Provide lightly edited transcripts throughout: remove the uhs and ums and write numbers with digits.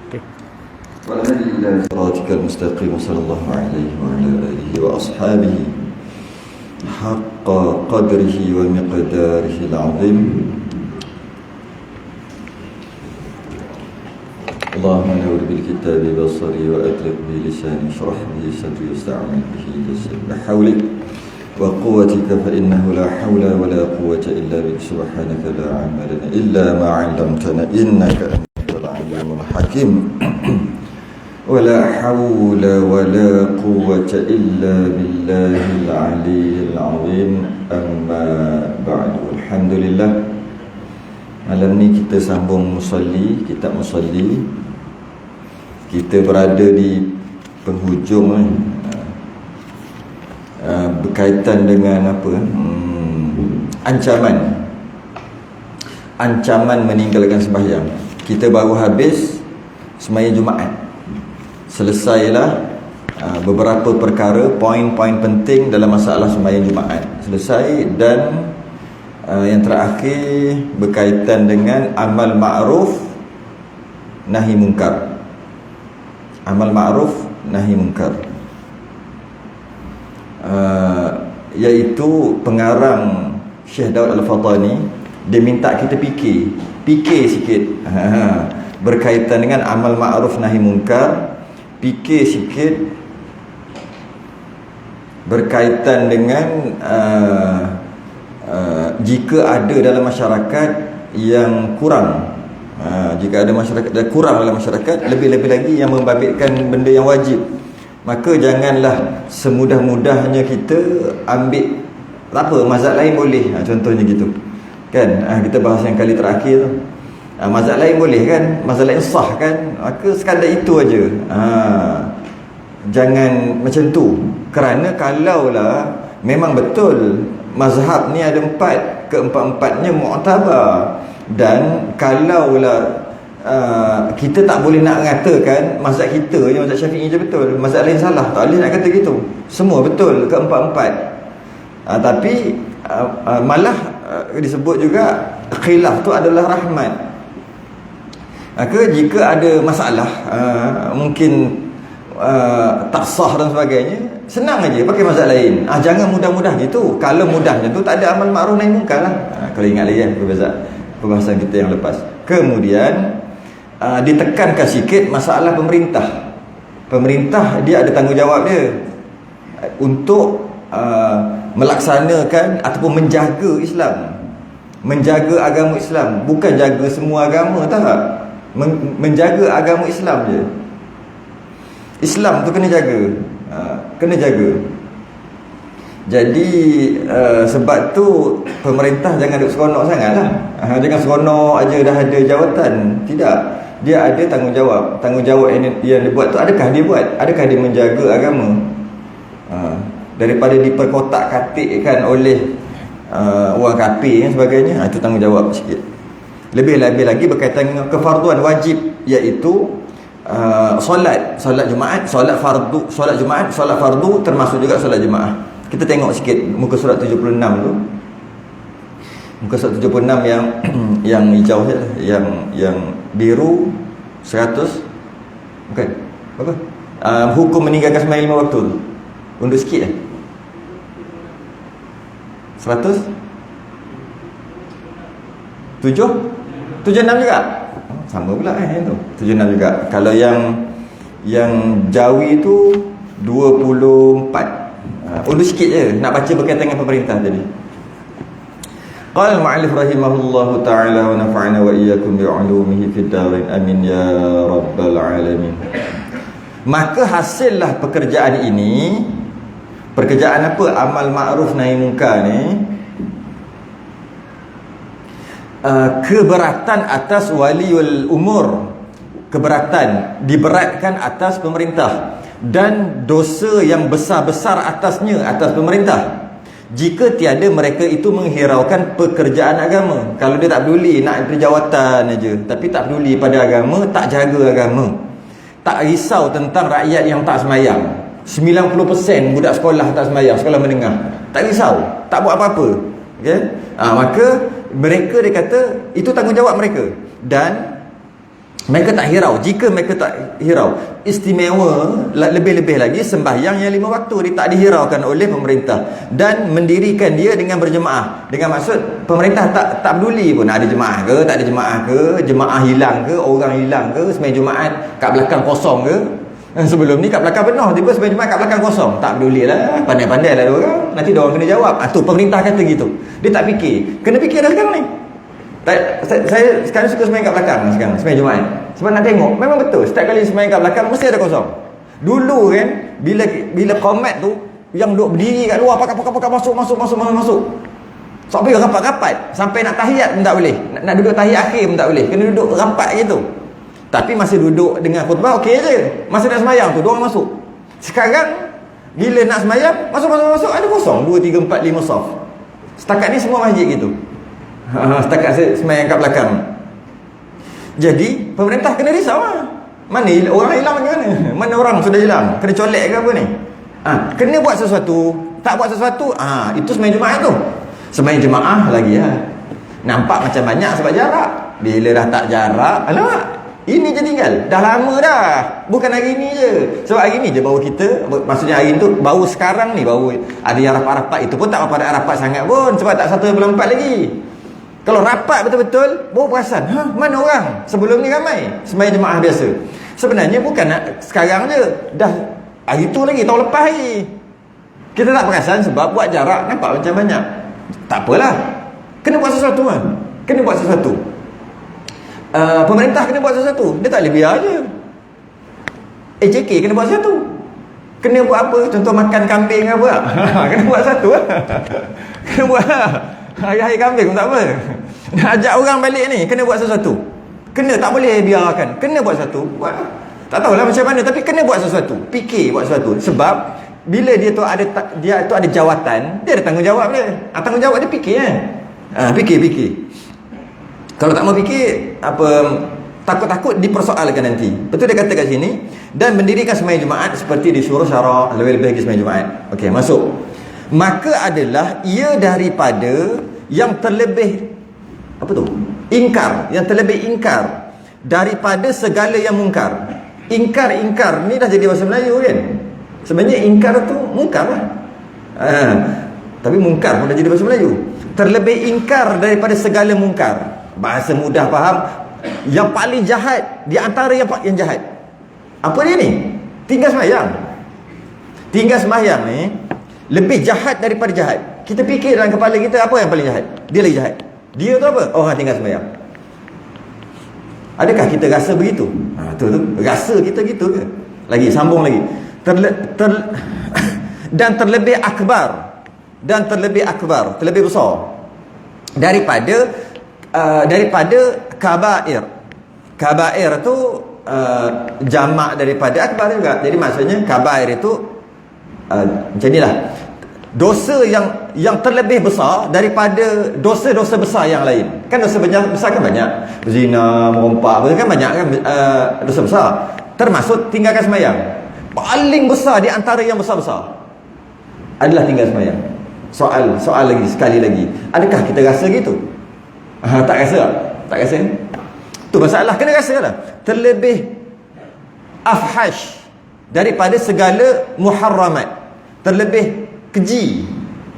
Okay. والهدي إلى صراطك المستقيم صلى الله عليه وعلى آله وأصحابه حق قدره ومقداره العظيم. اللهم نور بالكتاب بصري وأطلق بلساني اشرح به صدري واستعمل به جسدي بحولك وقوتك فإنه لا حول ولا قوة إلا بك سبحانك لا علم لنا إلا ما علمتنا إنك أنت العليم الحكيم. ولا حول ولا قوة إلا بالله العلي العظيم. أما بعد. Alhamdulillah, malam ni kita sambung musalli, kitab musalli. Kita berada di penghujung berkaitan dengan apa? Ancaman meninggalkan sembahyang. Kita baru habis sembahyang Jumaat. Selesailah beberapa perkara, poin-poin penting dalam masalah sembahyang Jumaat. Selesai, dan yang terakhir berkaitan dengan amal ma'ruf nahi munkar. Amal ma'ruf nahi munkar, iaitu pengarang Syekh Daud Al-Fatani, dia minta kita fikir sikit berkaitan dengan amal ma'ruf nahi munkar. Fikir sikit berkaitan dengan jika ada dalam masyarakat yang kurang, jika ada masyarakat yang kurang dalam masyarakat, lebih-lebih lagi yang membabitkan benda yang wajib, maka janganlah semudah-mudahnya kita ambil tak apa, mazhab lain boleh, contohnya gitu kan. Kita bahas yang kali terakhir tu, mazhab lain boleh kan, mazhab lain sah kan, maka sekadar itu aja. Jangan macam tu. Kerana kalaulah memang betul mazhab ni ada 4, keempat-empatnya mu'tabar, dan kalaulah kita tak boleh nak mengatakan mazhab kita je, mazhab Syafi'i je betul, mazhab lain salah, tak boleh nak kata gitu. Semua betul, keempat-empat. Tapi malah disebut juga khilaf tu adalah rahmat. Maka jika ada masalah, mungkin tak sah dan sebagainya, senang aja pakai mazhab lain. Jangan mudah-mudah gitu. Kalau mudah macam tu, tak ada amal ma'ruf nahi munkar lah. Kalau ingat lagi kan perbahasan kita yang lepas. Kemudian ditekankan sikit masalah pemerintah. Pemerintah dia ada tanggungjawab dia untuk melaksanakan ataupun menjaga Islam, menjaga agama Islam. Bukan jaga semua agama, tak. Menjaga agama Islam je. Islam tu kena jaga, kena jaga. Jadi sebab tu pemerintah jangan duduk seronok sangatlah. Jangan seronok aja dah ada jawatan. Tidak, dia ada tanggungjawab. Tanggungjawab yang dia buat tu, adakah dia buat? Adakah dia menjaga agama? Daripada diperkotak-katikkan oleh orang kafir dan sebagainya, itu tanggungjawab sikit. Lebih-lebih lagi berkaitan dengan kefarduan wajib, iaitu solat Jumaat, solat Jumaat, solat fardu, termasuk juga solat Jumaat. Kita tengok sikit muka surat 76 tu. Muka surat 76 yang hijau je, yang biru 100 bukan. Apa? Hukum meninggalkan sembahyang 5 waktu. Undur sikit 100 76 juga. Sama pula tu. 76 juga. Kalau yang Jawi tu 24. Undur sikit je nak baca berkaitan dengan pemerintah tadi. Qala al-mu'allif rahimahullahu ta'ala wa nafa'ana wa iyyakum bi'ulumihi fid darin amin ya rabbal alamin. Maka hasillah pekerjaan ini, pekerjaan apa? Amal ma'ruf nahi munkar ni, keberatan atas waliul umur, keberatan diberatkan atas pemerintah, dan dosa yang besar-besar atasnya, atas pemerintah, jika tiada mereka itu menghiraukan pekerjaan agama. Kalau dia tak peduli nak jawatan aja, tapi tak peduli pada agama, tak jaga agama, tak risau tentang rakyat yang tak semayang, 90% budak sekolah tak semayang, sekolah menengah, tak risau, tak buat apa-apa, okay? Maka mereka, dia kata itu tanggungjawab mereka. Dan Mereka tak hirau. Jika mereka tak hirau, istimewa lebih-lebih lagi sembahyang yang 5 waktu dia tak dihiraukan oleh pemerintah, dan mendirikan dia dengan berjemaah. Dengan maksud pemerintah tak peduli pun ada jemaah ke tak ada jemaah ke, jemaah hilang ke, orang hilang ke, sembahyang Jumaat kat belakang kosong ke. Sebelum ni kat belakang penuh, tiba sembahyang Jumaat kat belakang kosong. Tak peduli lah, pandai-pandai lah orang. Nanti diorang kena jawab. Tu pemerintah kata gitu. Dia tak fikir. Kena fikir dah sekarang ni. Saya sekarang suka sembahyang kat belakang sekarang, sembahyang Jumaat. Sebab nak tengok, memang betul setiap kali sembahyang kat belakang mesti ada kosong. Dulu kan, bila komat tu yang duduk berdiri kat luar, pakat masuk. Sampai rapat-rapat, sampai nak tahiyat pun tak boleh. Nak duduk tahiyat akhir pun tak boleh. Kena duduk rapat gitu. Tapi masa duduk dengan khutbah okey je. Masa nak sembahyang tu diorang masuk. Sekarang bila nak sembahyang, masuk ada kosong 2 3 4 5 saf. Setakat ni semua masjid gitu. Setakat saya sembahyang kat belakang. Jadi pemerintah kena risau lah. Mana orang hilang macam mana? Mana orang sudah hilang? Kena colek ke apa ni? Kena buat sesuatu. Tak buat sesuatu, itu sembahyang Jumaat tu. Sembahyang jemaah lagi lah. Nampak macam banyak sebab jarak. Bila dah tak jarak, alamak, ini je tinggal. Dah lama dah. Bukan hari ni je. Sebab hari ni je baru kita, maksudnya hari tu baru sekarang ni baru ada yang rapat-rapat. Itu pun tak rapat sangat pun, sebab tak 1/4 lagi. Kalau rapat betul-betul, baru perasan, mana orang? Sebelum ni ramai sembahyang jemaah biasa. Sebenarnya bukan sekarang je, dah hari tu lagi, tahun lepas lagi. Kita tak perasan sebab buat jarak nampak macam banyak. Tak apalah, kena buat sesuatu kan. Kena buat sesuatu. Pemerintah kena buat sesuatu. Dia tak boleh biar je. AJK kena buat sesuatu. Kena buat apa? Contoh makan kambing apa lah. Kena buat satu lah. Kena buat lah. Hari-hari kambing pun tak apa. Nak ajak orang balik ni, kena buat sesuatu. Kena, tak boleh biarkan. Kena buat sesuatu. Buat. Tak tahulah macam mana, tapi kena buat sesuatu. Fikir buat sesuatu. Sebab bila dia tu ada jawatan, dia ada tanggungjawab dia. Tanggungjawab dia fikir kan. Fikir. Kalau tak mau fikir, takut-takut dipersoalkan nanti. Betul dia kata kat sini, dan mendirikan sembahyang Jumaat seperti disuruh syarak, lebih-lebih lagi sembahyang Jumaat. Okey, masuk. Maka adalah ia daripada yang terlebih ingkar, yang terlebih ingkar daripada segala yang mungkar. Ingkar ni dah jadi bahasa Melayu kan. Sebenarnya ingkar tu mungkar lah. Tapi mungkar pun dah jadi bahasa Melayu. Terlebih ingkar daripada segala mungkar. Bahasa mudah faham. Yang paling jahat di antara yang jahat. Apa dia ni? Tinggal sembahyang ni lebih jahat daripada jahat. Kita fikir dalam kepala kita apa yang paling jahat? Dia lagi jahat. Dia tu apa? Tinggal sembahyang. Adakah kita rasa begitu? Tu rasa kita gitu ke? Lagi sambung lagi. Dan terlebih akbar, terlebih besar daripada kabair. Kabair tu jamak daripada akbar juga. Jadi maksudnya kabair itu macam inilah, dosa yang terlebih besar daripada dosa-dosa besar yang lain. Kan dosa besar kan banyak, zina, merompak, kan banyak kan dosa besar. Termasuk tinggalkan sembahyang. Paling besar di antara yang besar-besar adalah tinggal sembahyang. Soal lagi, sekali lagi, adakah kita rasa gitu? Tak rasa. Tu masalah, kena rasa lah. Terlebih afhash daripada segala muharramat, terlebih keji,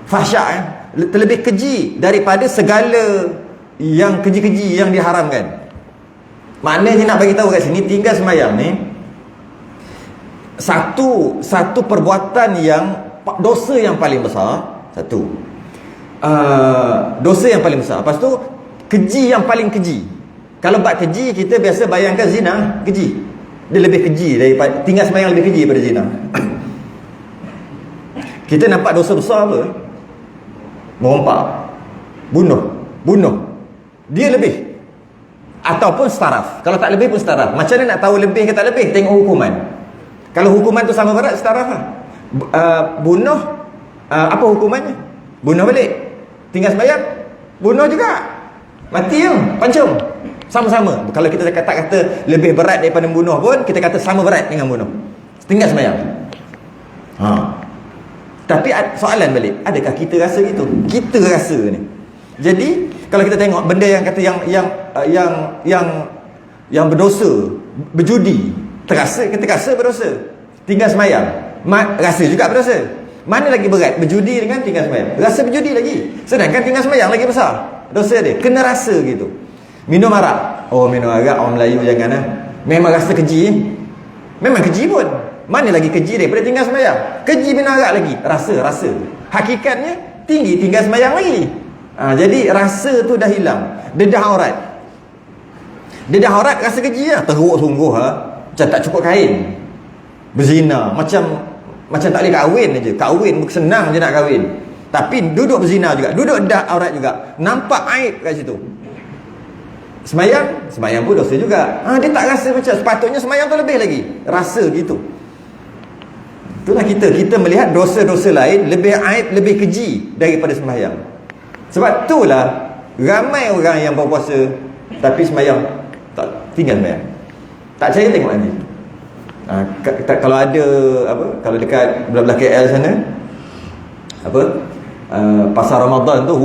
fahsyak, terlebih keji daripada segala yang keji-keji yang diharamkan. Maknanya nak bagi tahu kat sini, tinggal sembahyang ni satu perbuatan yang dosa yang paling besar. Dosa yang paling besar. Lepas tu keji yang paling keji. Kalau bab keji, kita biasa bayangkan zina keji. Dia lebih keji daripada, tinggal sembahyang lebih keji daripada zina. Kita nampak dosa besar apa? Merompak, bunuh. Dia lebih. Ataupun staraf. Kalau tak lebih pun staraf. Macam mana nak tahu lebih ke tak lebih? Tengok hukuman. Kalau hukuman tu sama berat, staraf lah. Bunuh, apa hukumannya? Bunuh balik. Tinggal sembahyang, bunuh juga. Mati je, pancung. Sama-sama. Kalau kita kata lebih berat daripada bunuh pun, kita kata sama berat dengan bunuh. Tinggal sembahyang. Tapi soalan balik, adakah kita rasa gitu? Kita rasa ni. Jadi kalau kita tengok benda yang kata yang yang berdosa, berjudi, terasa berdosa, tinggal sembahyang, rasa juga berdosa. Mana lagi berat, berjudi dengan tinggal sembahyang? Rasa berjudi lagi, sedangkan tinggal sembahyang lagi besar dosa dia, kena rasa gitu. Minum arak, minum arak orang Melayu jangan lah, memang rasa keji, memang keji pun, mana lagi keji daripada tinggal sembahyang? Keji minum arak lagi, rasa hakikatnya tinggi tinggal sembahyang lagi. Jadi rasa tu dah hilang. Dedah aurat rasa keji lah, teruk sungguh macam tak cukup kain, berzina, macam tak boleh kahwin aja. Kahwin senang je nak kahwin, tapi duduk berzina juga, duduk dah aurat juga, nampak aib kat situ. Sembahyang pun dosa juga. Dia tak rasa macam sepatutnya sembahyang tu lebih lagi rasa gitu. Itulah kita melihat dosa-dosa lain lebih aib, lebih keji daripada sembahyang. Sebab itulah ramai orang yang berpuasa tapi sembahyang tak, tinggal sembahyang. Tak percaya tengok nanti. Kalau ada kalau dekat belah-belah KL sana pasar Ramadan tu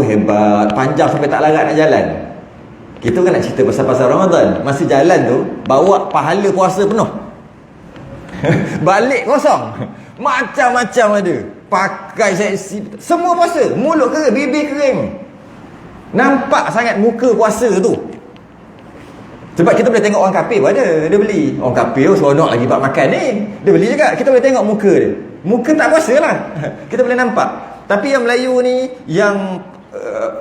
hebat, panjang sampai tak larat nak jalan. Kita kan nak cerita pasal pasar Ramadan, masa jalan tu bawa pahala puasa penuh. Balik kosong. Macam-macam ada, pakai seksi, semua puasa, mulut kering, bibir kering, nampak sangat muka puasa tu. Sebab kita boleh tengok orang kafir pun ada, dia beli. Orang kafir seronok lagi buat makan ni, dia beli juga. Kita boleh tengok muka dia, muka tak puasa lah. Kita boleh nampak. Tapi yang Melayu ni, yang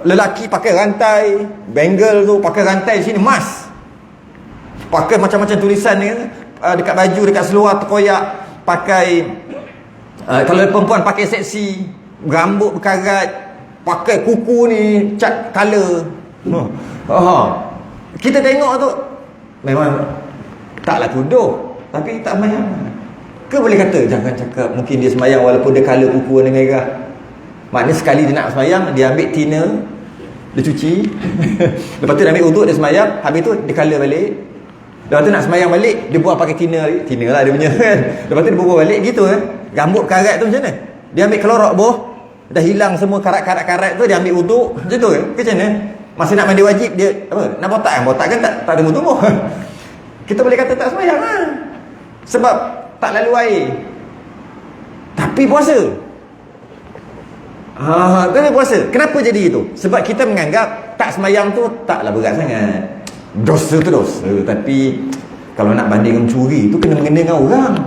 lelaki pakai rantai, bangle tu pakai rantai sini, emas, pakai macam-macam tulisan ni, dekat baju, dekat seluar terkoyak, pakai kalau perempuan pakai seksi, rambut berkarat, pakai kuku ni cat color. Kita tengok tu memang taklah tuduh, tapi tak sembahyang. Ke boleh kata jangan cakap mungkin dia sembahyang walaupun dia color kuku warna merah. Maknanya sekali dia nak sembahyang, dia ambil tina, dia cuci lepas tu dia ambil uduk, dia sembahyang, habis tu dia color balik. Lepas tu nak sembahyang balik, dia buang pakai tina lah dia punya kan. Lepas tu dia buang balik gitu kan. Rambut karat tu macam mana? Dia ambil kelorok boh, dah hilang semua karat-karat tu, dia ambil uduk macam tu kan? Macam mana? Masa nak mandi wajib dia nak botak kan? Botak kan tak tunggu-tunggu. Kita boleh kata tak sembahyang lah, sebab tak lalu air, tapi puasa. Tapi puasa. Kenapa jadi itu? Sebab kita menganggap tak sembahyang tu taklah berat sangat. Dosa tu dosa, tapi kalau nak banding dengan curi tu kena mengena dengan orang.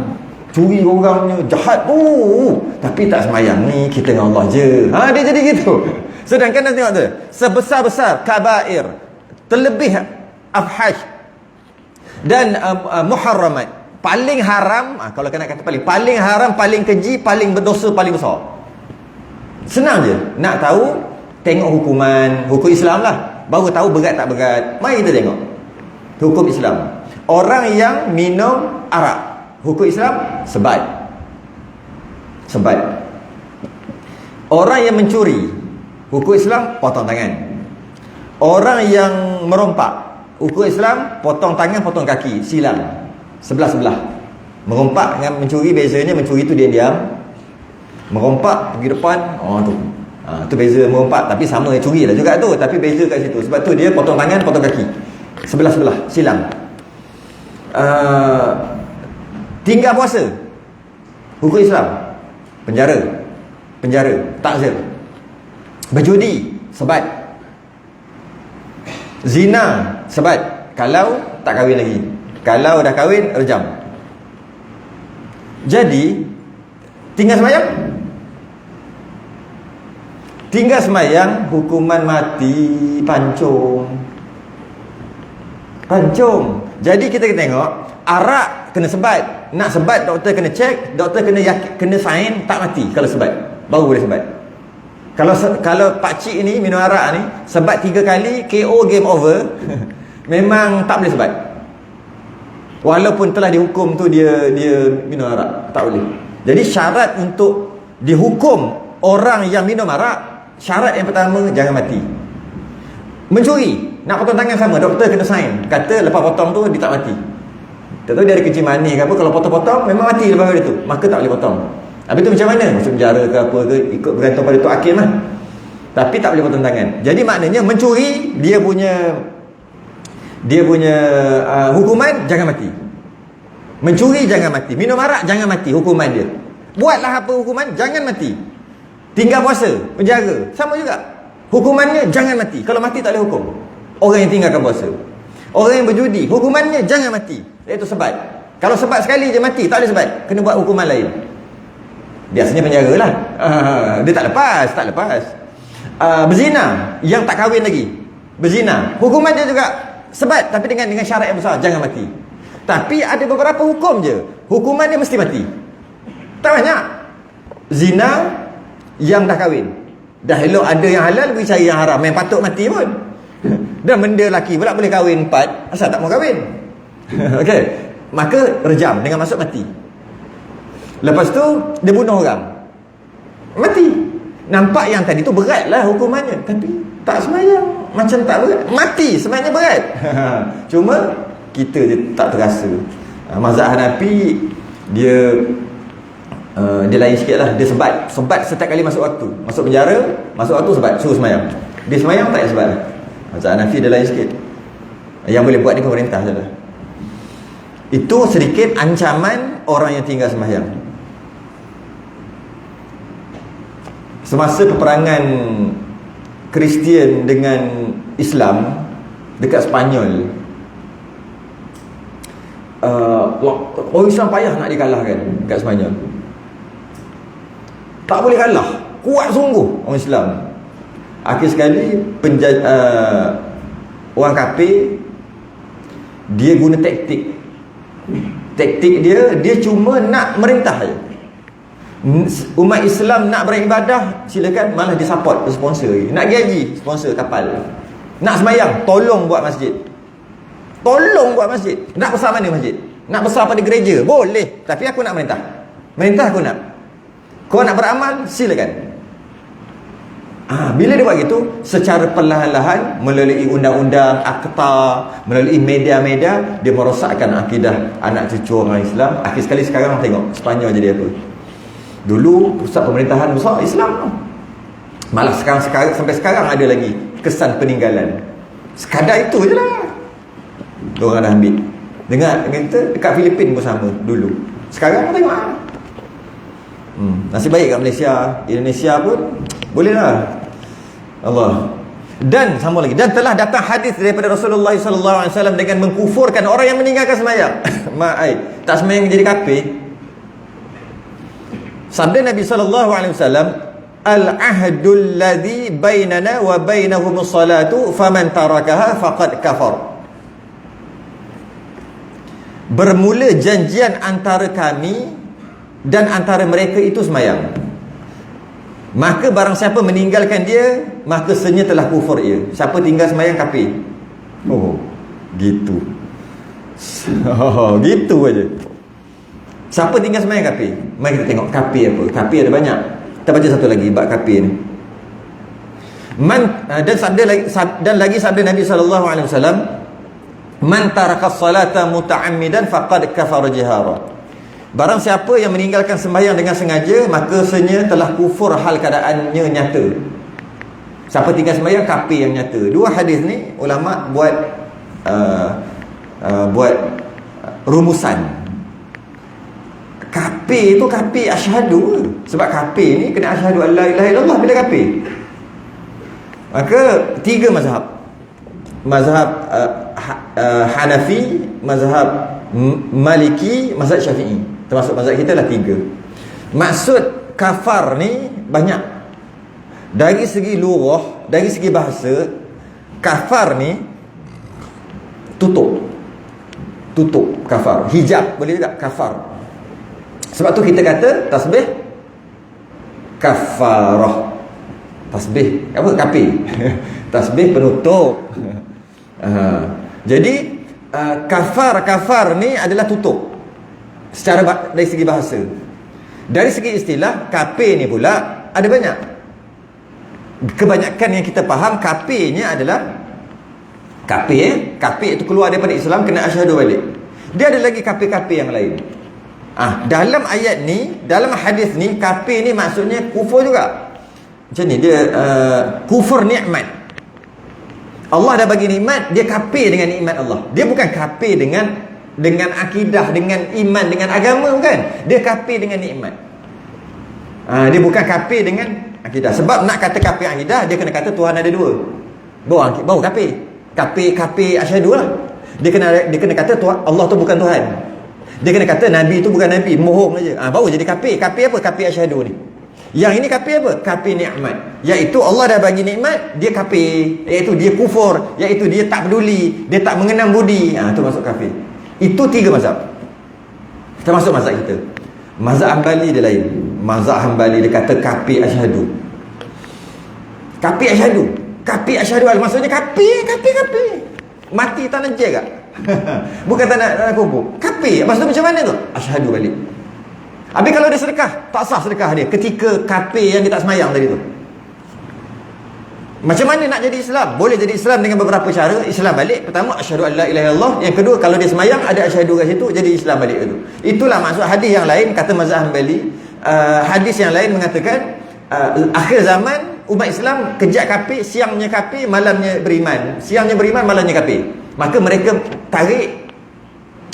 Curi orangnya jahat tu, tapi tak sembahyang ni kita dengan Allah je. Dia jadi gitu. Sedangkan nanti tengok tu, sebesar-besar kabair, terlebih afhash dan muharramat, paling haram, kalau kena kata paling haram, paling keji, paling berdosa, paling besar. Senang je nak tahu, tengok hukum Islam lah, baru tahu berat tak berat. Mari kita tengok hukum Islam. Orang yang minum arak, hukum Islam sebat. Orang yang mencuri, hukum Islam potong tangan. Orang yang merompak, hukum Islam potong tangan, potong kaki, silang sebelah-sebelah. Merompak dengan mencuri bezanya, mencuri tu diam-diam, merompak pergi depan, tu beza merompak, tapi sama curi lah juga tu, tapi beza kat situ. Sebab tu dia potong tangan, potong kaki, sebelah-sebelah, silang. Tinggal puasa, hukum Islam penjara, takzir. Berjudi sebat, zina sebat kalau tak kahwin lagi, kalau dah kahwin rejam. Jadi tinggal sembahyang hukuman mati, pancung. Jadi kita tengok arak kena sebat, nak sebat doktor kena cek, doktor kena yakin, kena sign tak mati kalau sebat, baru boleh sebat. Kalau pakcik ni minum arak ni sebat 3 kali, KO, game over. Memang tak boleh sebat, walaupun telah dihukum tu dia minum arak, tak boleh. Jadi syarat untuk dihukum orang yang minum arak, syarat yang pertama jangan mati. Mencuri, nak potong tangan sama, doktor kena sign, kata lepas potong tu dia tak mati. Tak tahu dia ada kencing manis ke apa, kalau potong-potong memang mati lepas dari tu, maka tak boleh potong. Habis tu macam mana? Masuk penjara ke apa ke, ikut bergantung pada Tok Hakim lah. Tapi tak boleh potong tangan. Jadi maknanya mencuri, dia punya Dia punya hukuman jangan mati. Mencuri jangan mati, minum arak jangan mati, hukuman dia. Buatlah apa hukuman, jangan mati. Tinggal puasa, penjara, sama juga. Hukumannya jangan mati. Kalau mati tak boleh hukum orang yang tinggalkan puasa. Orang yang berjudi, hukumannya jangan mati, iaitu sebat. Kalau sebat sekali je mati, tak boleh sebat, kena buat hukuman lain. Biasanya penjara lah. Dia tak lepas. Berzina, yang tak kahwin lagi berzina, hukuman dia juga sebat, tapi dengan syarat yang besar, jangan mati. Tapi ada beberapa hukum je, hukuman dia mesti mati. Tak banyak. Zina yang dah kahwin, dah elok ada yang halal, pergi cari yang haram, yang patut mati pun. Dan benda lelaki pula boleh kahwin 4, asal tak mau kahwin. Okey, maka rejam dengan maksud mati. Lepas tu dia bunuh orang, mati. Nampak yang tadi tu berat lah hukumannya, tapi tak semayang macam tak berat. Mati sebenarnya berat. Cuma kita je tak terasa. Mazhab Hanafi dia lain sikit lah. Dia sebat setiap kali masuk waktu. Masuk penjara, masuk waktu sebat, suruh semayang. Dia semayang tak payah sebat lah. Mazhab Hanafi dia lain sikit. Yang boleh buat ni pemerintah je lah. Itu sedikit ancaman orang yang tinggal semayang. Semasa peperangan Kristian dengan Islam dekat Spanyol, orang Islam payah nak dikalahkan dekat Spanyol. Tak boleh kalah, kuat sungguh orang Islam. Akhir sekali orang kafir dia guna taktik dia cuma nak merintah je. Umat Islam nak beribadah, silakan, malah dia support, dia sponsor lagi. Nak gaji, sponsor kapal. Nak semayang, tolong buat masjid. Nak besar mana masjid? Nak besar pada gereja? Boleh, tapi aku nak merintah. Merintah aku nak. Kau nak beramal, silakan. Bila dia buat gitu, secara perlahan-lahan melalui undang-undang, akta, melalui media-media, dia merosakkan akidah anak cucu orang Islam. Akhir sekali sekarang tengok Spanyol jadi apa. Dulu pusat pemerintahan besar Islam, malah sekarang sampai sekarang ada lagi kesan peninggalan. Sekadar itu je lah diorang dah ambil. Dengar kita dekat Filipin pun sama dulu. Sekarang tengok nasib baik kat Malaysia, Indonesia pun boleh lah. Allah. Dan sama lagi, dan telah datang hadis daripada Rasulullah SAW dengan mengkufurkan orang yang meninggalkan sembahyang. Tak sembahyang jadi kafir. Sabda Nabi SAW, al-ahdul ladzi bainana wa bainahumus salatu faman tarakaha faqad kafar. Bermula janjian antara kami dan antara mereka itu sembahyang. Maka barang siapa meninggalkan dia, maka senya telah kufur ia. Siapa tinggal sembahyang kafir. Gitu. Gitu aja. Siapa tinggal sembahyang kafir? Mari kita tengok kafir apa. Kafir ada banyak. Kita baca satu lagi bab kafir ni. Dan lagi sabda Nabi SAW, man taraka salata muta'ammidan faqad kafara jihara. Barang siapa yang meninggalkan sembahyang dengan sengaja, maka senya telah kufur hal keadaannya nyata. Siapa tinggal sembahyang, kafir yang nyata. Dua hadis ni ulama buat rumusan. Kafir tu kafir asyhadu. Sebab kafir ni kena asyhadu an la ilaha illallah bila kafir. Maka tiga mazhab. Mazhab Hanafi, mazhab Maliki, mazhab Syafi'i. Termasuk mazhab kita lah tiga. Maksud kafar ni banyak. Dari segi lughah, dari segi bahasa, kafar ni tutup kafar. Hijab boleh juga kafar. Sebab tu kita kata tasbih kafarah. Tasbih apa? Kafir. Tasbih penutup. Jadi kafar ni adalah tutup secara dari segi bahasa. Dari segi istilah, kafir ni pula ada banyak. Kebanyakan yang kita faham kafirnya adalah kafir itu keluar daripada Islam, kena asyhadu balik. Dia ada lagi kafir-kafir yang lain. Dalam ayat ni, dalam hadis ni, kafir ni maksudnya kufur juga. Macam ni dia, kufur nikmat. Allah dah bagi nikmat, dia kafir dengan nikmat Allah. Dia bukan kafir dengan akidah, dengan iman, dengan agama, bukan. Dia kafir dengan nikmat. Dia bukan kafir dengan akidah. Sebab nak kata kafir akidah, dia kena kata Tuhan ada dua. Baru kafir. Kafir asyhadu lah. Dia kena kata Tuhan, Allah tu bukan Tuhan. Dia kena kata Nabi tu bukan Nabi, bohong aja. Baru jadi kafir. Kafir apa? Kafir asyhadu ni. Yang ini kafir apa? Kafir nikmat. Iaitu Allah dah bagi nikmat, dia kafir. Iaitu dia kufur, iaitu dia tak peduli, dia tak mengenang budi. Itu masuk kafir. Itu 3 mazhab. Termasuk mazhab kita. Mazhab Hambali dia lain. Mazhab Hambali dia kata kafir asyhadu. Kafir asyhadu. Kafir asyhadu maksudnya kafir. Mati tak nak jaga. Bukan tak nak kubur. Kafir. Maksudnya macam mana tu? Asyhadu balik. Habis kalau dia sedekah, tak sah sedekah dia ketika kafir yang dia tak semayang tadi tu. Macam mana nak jadi Islam? Boleh jadi Islam dengan beberapa cara. Islam balik. Pertama, asyhadu an la ilaha illallah. Yang kedua, kalau dia semayang ada asyhadu kat situ, jadi Islam balik itu. Itulah maksud hadis yang lain, kata mazhab Hambali. Hadis yang lain mengatakan akhir zaman umat Islam kejap kafir, siangnya kafir, malamnya beriman. Siangnya beriman, malamnya kafir. Maka mereka tarik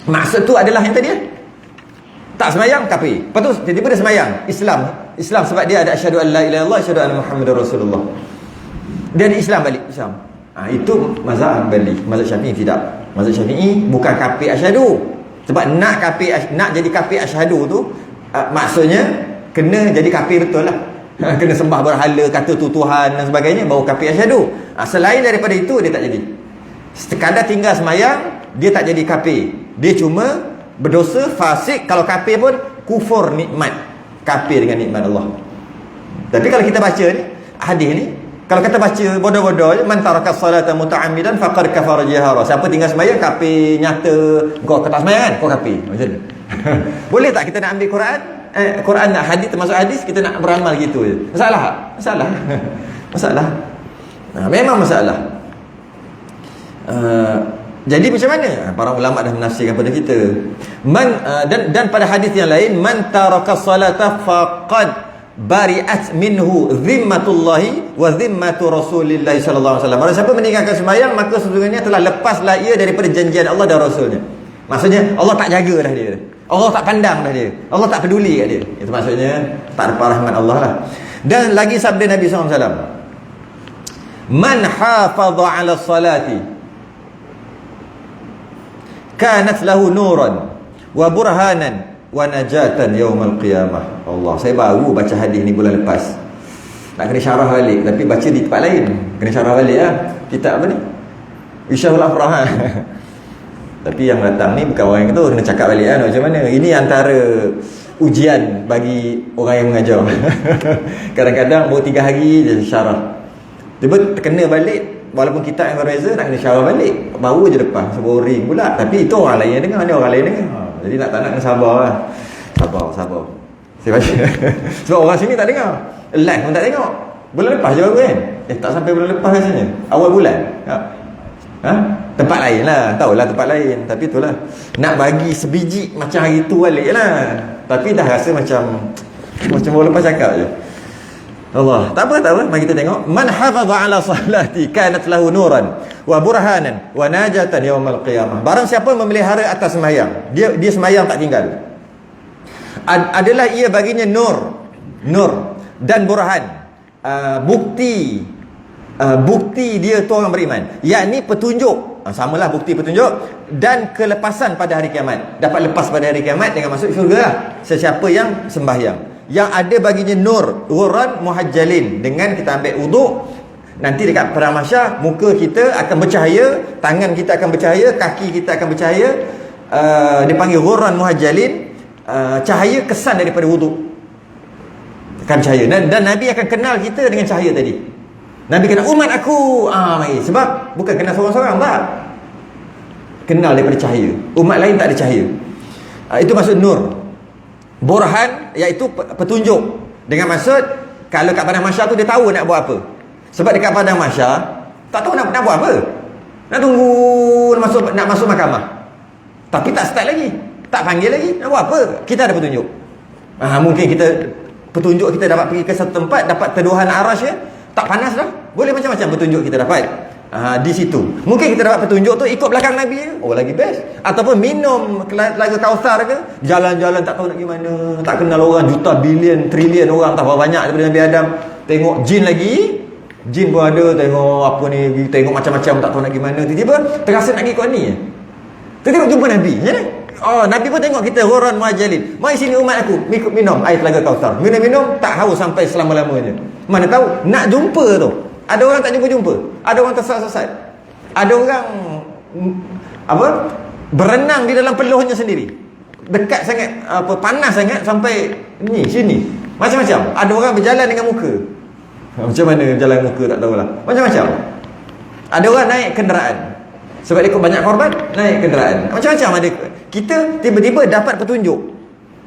maksud tu adalah yang tadi ya. Tak semayang kafir. Lepas tu tiba-tiba dia semayang Islam sebab dia ada asyhadu an la ilaha illallah, asyhadu anna Muhammadar Rasulullah. Dia ada Islam balik. Islam. Itu mazhab Hambali. Mazhab Syafi'i tidak. Mazhab Syafi'i bukan kafir asyhadu. Sebab nak jadi kafir asyhadu tu maksudnya kena jadi kafir betul lah. Kena sembah berhala, kata tu Tuhan dan sebagainya, baru kafir asyhadu. Selain daripada itu dia tak jadi. Sekadar tinggal semayang, dia tak jadi kafir. Dia cuma berdosa, fasik. Kalau kafir pun kufur nikmat, kafir dengan nikmat Allah. Tapi kalau kita baca ni hadis ni, kalau kata baca bodoh-bodoh je, man taraka salata muta'ammidan faqad kafara jahara. Siapa tinggal sembahyang kafir nyata. Kau tak sembahyang kan, kau kafir. Macam tu. Boleh tak kita nak ambil Quran? Quran nak hadis, termasuk hadis, kita nak beramal gitu je. Masalah. Masalah. Memang masalah. Jadi macam mana? Para ulama dah menafsirkan pada kita. Dan pada hadis yang lain, man taraka salata faqad bari'at minhu zimmatullahi wa zimmatu Rasulillahi sallallahu alaihi wasallam. Barang siapa meninggalkan sembahyang, maka sesungguhnya telah lepaslah ia daripada janjian Allah dan Rasulnya. Maksudnya Allah tak jaga dah dia. Allah tak pandang dah dia. Allah tak peduli kat dia. Itu maksudnya tak dapat rahmat Allah lah. Dan lagi sabda Nabi sallallahu alaihi wasallam, man hafadha 'ala salati kanat lahu nuran wa burhanan wa najatan yaumal qiyamah. Allah, saya baru baca hadis ni bulan lepas. Nak kena syarah balik, tapi baca di tempat lain. Kena syarah balik lah. Kitab apa ni? Isyahul Afrah. Tapi yang datang ni bukan orang yang tu, kena cakap balik kan macam mana. Ini antara ujian bagi orang yang mengajar. Kadang-kadang baru 3 hari je syarah. Tiba kena balik. Walaupun kita yang berbeza, nak kena syarah balik. Baru je lepas, boring pula. Tapi itu orang lain yang dengar, ni orang lain dengar. Jadi nak tak nak kena sabar lah. Sabar. Saya baca. Sebab orang sini tak dengar. Live pun tak tengok. Bulan lepas je baru kan? Tak sampai bulan lepas rasanya. Awal bulan. Tempat lain lah. Tahulah tempat lain. Tapi itulah. Nak bagi sebiji macam hari tu balik lah. Tapi dah rasa macam baru lepas cakap je. Allah. Tak apa. Mari kita tengok. Man hafadha 'ala salati kanat lahu nuran wa burhanan wa najatan yaumal qiyamah. Barang siapa memelihara atas sembahyang, dia sembahyang tak tinggal, adalah ia baginya nur dan burhan, bukti dia tu orang beriman, yakni petunjuk. Samalah bukti petunjuk dan kelepasan pada hari kiamat. Dapat lepas pada hari kiamat dengan masuk syurga lah sesiapa yang sembahyang. Yang ada baginya nur, uran muhajjalin. Dengan kita ambil wuduk, nanti dekat padang mahsyar, muka kita akan bercahaya, tangan kita akan bercahaya, kaki kita akan bercahaya. Dia panggil uran muhajjalin. Cahaya kesan daripada wuduk akan cahaya. Dan Nabi akan kenal kita dengan cahaya tadi. Nabi kenal umat aku. Mari. Sebab bukan kenal seorang-seorang, tak. Kenal daripada cahaya. Umat lain tak ada cahaya. Itu maksud nur. Burhan iaitu petunjuk. Dengan maksud kalau kat padang mahsyar tu dia tahu nak buat apa. Sebab dekat padang mahsyar tak tahu nak buat apa. Nak tunggu nak masuk mahkamah. Tapi tak start lagi. Tak panggil lagi. Nak buat apa? Kita ada petunjuk. Mungkin kita petunjuk kita dapat pergi ke satu tempat, dapat teduhan arasy, tak panas dah. Boleh macam-macam petunjuk kita dapat. Di situ mungkin kita dapat petunjuk tu, ikut belakang Nabi je. Oh, lagi best. Ataupun minum telaga Kausar ke, jalan-jalan tak tahu nak pergi mana, tak kenal orang, juta, bilion, trilion orang, tak berapa banyak daripada Nabi Adam. Tengok jin lagi, jin pun ada, tengok apa ni, tengok macam-macam, tak tahu nak pergi mana. Tiba-tiba terasa nak pergi ikut ni. Tiba-tiba jumpa Nabi, ya? Nabi pun tengok kita, Huran Muhajalin, mari sini umat aku, ikut minum air telaga Kausar. Minum-minum tak haus sampai selama-lamanya. Mana tahu nak jumpa tu, ada orang tak jumpa-jumpa, ada orang tersesat-sesat, ada orang berenang di dalam peluhnya sendiri, dekat sangat, panas sangat sampai ni sini, macam-macam. Ada orang berjalan dengan muka, macam mana jalan muka tak tahulah, macam-macam. Ada orang naik kenderaan, sebab dia ikut banyak korban, naik kenderaan, macam-macam ada. Kita tiba-tiba dapat petunjuk,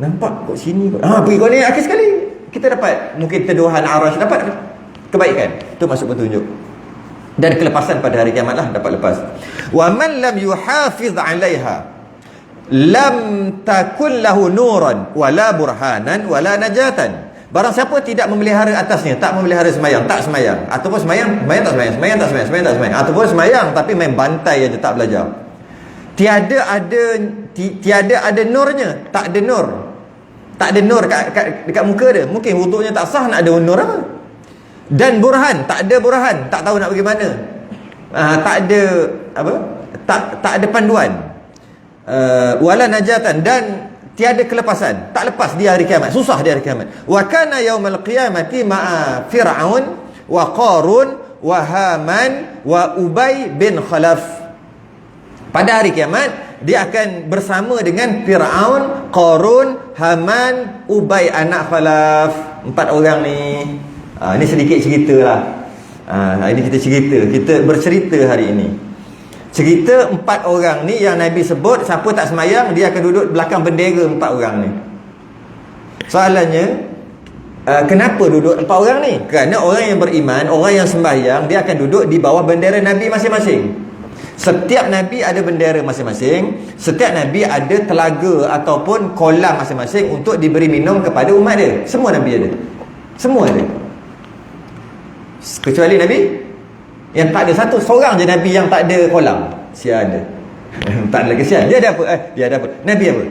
nampak kok sini kot, pergi kau ni, akhir sekali kita dapat mungkin teduhan arash, dapat kebaikan. Itu masuk petunjuk. Dan kelepasan pada hari kiamat lah dapat lepas. Wa man lam yuhafiz 'alaiha lam takun lahu nuran wala burhanan wala najatan. Barang siapa tidak memelihara atasnya, tak memelihara semayang, tak semayang, ataupun semayang tak semayang, ataupun semayang tapi main bantai aja, tak belajar, tiada ada nurnya, tak ada nur, dekat muka dia. Mungkin wudunya tak sah, nak ada nur apa? Dan burhan, tak ada burhan, tak tahu nak pergi mana. Tak ada tak ada panduan. Wala najatan, dan tiada kelepasan, tak lepas di hari kiamat, susah di hari kiamat. Wa kana yaumal qiyamati ma'a fir'aun wa qarun wa haman wa ubay bin khalaf. Pada hari kiamat dia akan bersama dengan Fir'aun, Qarun, Haman, Ubay anak Khalaf. 4 orang ni. Ini sedikit cerita lah. Ini kita bercerita hari ini. Cerita 4 orang ni yang Nabi sebut, siapa tak semayang dia akan duduk belakang bendera 4 orang ni. Soalannya, kenapa duduk 4 orang ni? Kerana orang yang beriman, orang yang sembahyang, dia akan duduk di bawah bendera Nabi masing-masing. Setiap Nabi ada bendera masing-masing. Setiap Nabi ada telaga ataupun kolam masing-masing untuk diberi minum kepada umat dia. Semua Nabi ada. Semua ada. Kecuali Nabi yang tak ada satu, seorang je Nabi yang tak ada kolam. Sia ada. Tak ada lagi sian. Dia ada apa? Dia ada apa? Nabi apa?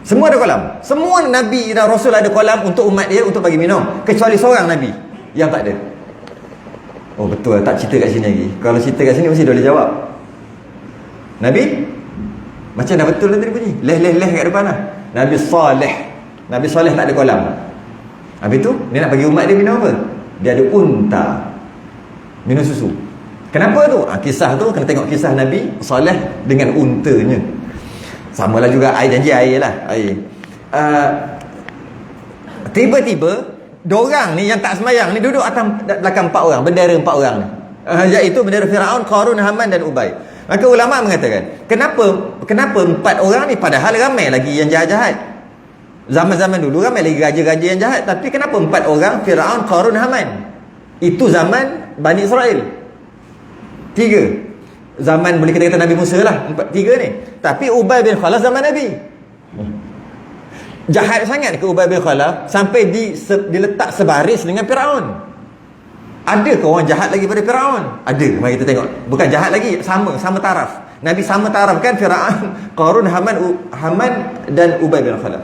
Semua ada kolam. Semua Nabi dan Rasul ada kolam untuk umat dia, untuk bagi minum. Kecuali seorang Nabi yang tak ada. Oh betul, tak cerita kat sini lagi. Kalau cerita kat sini mesti dia boleh jawab. Nabi macam dah betul tadi bunyi. Leh kat depan lah. Nabi Saleh tak ada kolam. Habis tu dia nak bagi umat dia minum apa? Dia ada unta, minum susu. Kenapa tu? Kisah tu kena tengok kisah Nabi Saleh dengan untanya. Samalah juga air, janji air lah, air. Tiba-tiba diorang ni yang tak semayang ni duduk atas belakang 4 orang, bendera 4 orang ni, iaitu bendera Firaun, Qarun, Haman dan Ubay. Maka ulama mengatakan, kenapa 4 orang ni, padahal ramai lagi yang jahat-jahat. Zaman-zaman dulu ramai lagi raja-raja yang jahat, tapi kenapa 4 orang, Firaun, Qarun, Haman? Itu zaman Bani Israel. 3 zaman, boleh kita kata Nabi Musa lah, 3 ni. Tapi Ubay bin Khalaf zaman Nabi. Jahat sangat ke Ubay bin Khalaf sampai diletak sebaris dengan Firaun? Ada ke orang jahat lagi pada Firaun? Ada. Mari kita tengok. Bukan jahat lagi, sama taraf. Nabi sama taraf kan, Firaun, Qarun, Haman dan Ubay bin Khalaf.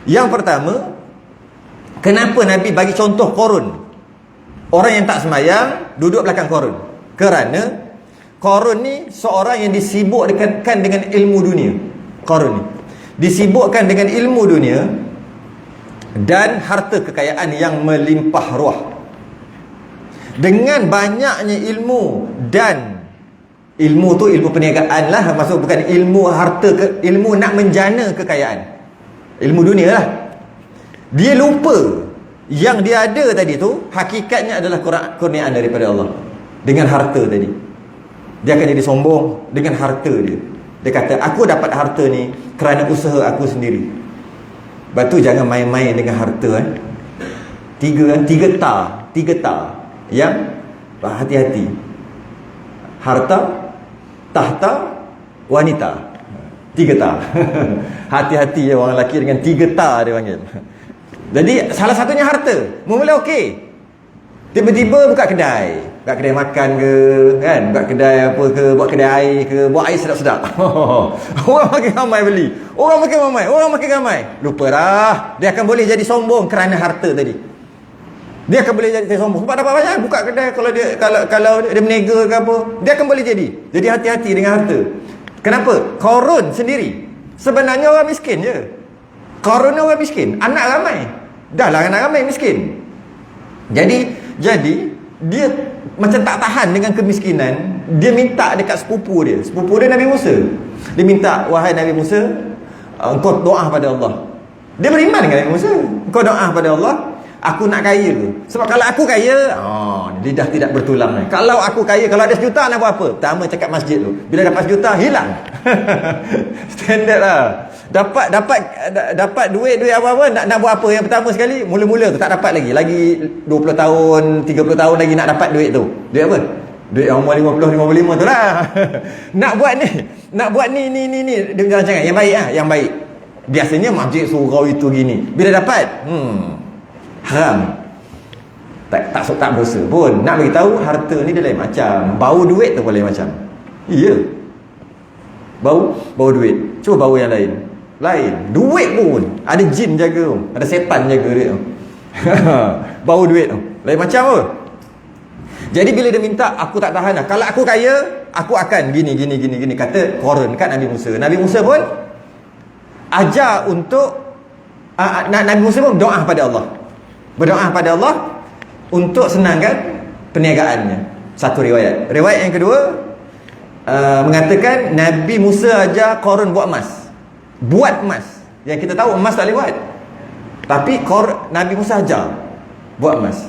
Yang pertama, kenapa Nabi bagi contoh Qarun? Orang yang tak semayang duduk belakang Qarun. Kerana Qarun ni seorang yang disibukkan dengan ilmu dunia. Qarun ni disibukkan dengan ilmu dunia dan harta kekayaan yang melimpah ruah. Dengan banyaknya ilmu, dan ilmu tu ilmu perniagaan lah, maksud bukan ilmu harta, ilmu nak menjana kekayaan, ilmu dunia lah. Dia lupa yang dia ada tadi tu hakikatnya adalah kurniaan daripada Allah. Dengan harta tadi dia akan jadi sombong dengan harta dia. Dia kata, aku dapat harta ni kerana usaha aku sendiri. Lepas tu jangan main-main dengan harta. Tiga ta. Yang hati-hati. Harta, tahta, wanita. 3 ta. Hati-hati ya orang lelaki dengan 3 ta dia panggil. Jadi salah satunya harta. Mula okey. Tiba-tiba buka kedai makan ke, kan, buka kedai apa ke, buat kedai air ke, buat air sedap-sedap. Orang makin ramai beli, orang makin ramai. Lupa dah, dia akan boleh jadi sombong kerana harta tadi. Dia akan boleh jadi sombong sebab dapat banyak. Buka kedai, kalau dia berniaga ke apa, dia akan boleh jadi. Jadi hati-hati dengan harta. Kenapa? Qarun sendiri sebenarnya orang miskin je. Qarun orang miskin, anak ramai. Dah lah anak ramai miskin. Jadi dia macam tak tahan dengan kemiskinan. Dia minta dekat sepupu dia Nabi Musa. Dia minta, wahai Nabi Musa, engkau doa pada Allah. Dia beriman dengan Nabi Musa. Engkau doa pada Allah, aku nak kaya. Sebab kalau aku kaya, lidah tidak bertulang. Kalau aku kaya, kalau ada 1 juta nak buat apa? Pertama cakap masjid tu. Bila dapat 1 juta, hilang. Standard lah. Dapat duit apa-apa, nak buat apa? Yang pertama sekali, mula-mula tu tak dapat lagi 20 tahun 30 tahun lagi nak dapat duit tu. Duit apa? Duit umur 50 tu lah. Nak buat ni dia jangan yang baik lah, yang baik. Biasanya masjid surau itu gini. Bila dapat haram. Tak berdosa pun. Nak beritahu harta ni dia lain macam. Bau duit tu pun lain macam. Iya. Bau duit. Cuba bau yang lain. Duit pun ada jin jaga tu, ada setan jaga duit tu. Bau duit tu lain macam pun. Jadi bila dia minta, aku tak tahan lah, kalau aku kaya aku akan gini kata Qarun kat Nabi Musa. Nabi Musa pun ajar untuk Nabi Musa pun berdoa pada Allah untuk senangkan perniagaannya. Satu riwayat yang kedua mengatakan Nabi Musa ajar Qarun buat emas. Yang kita tahu emas tak boleh buat, tapi Nabi Musa ajar buat emas.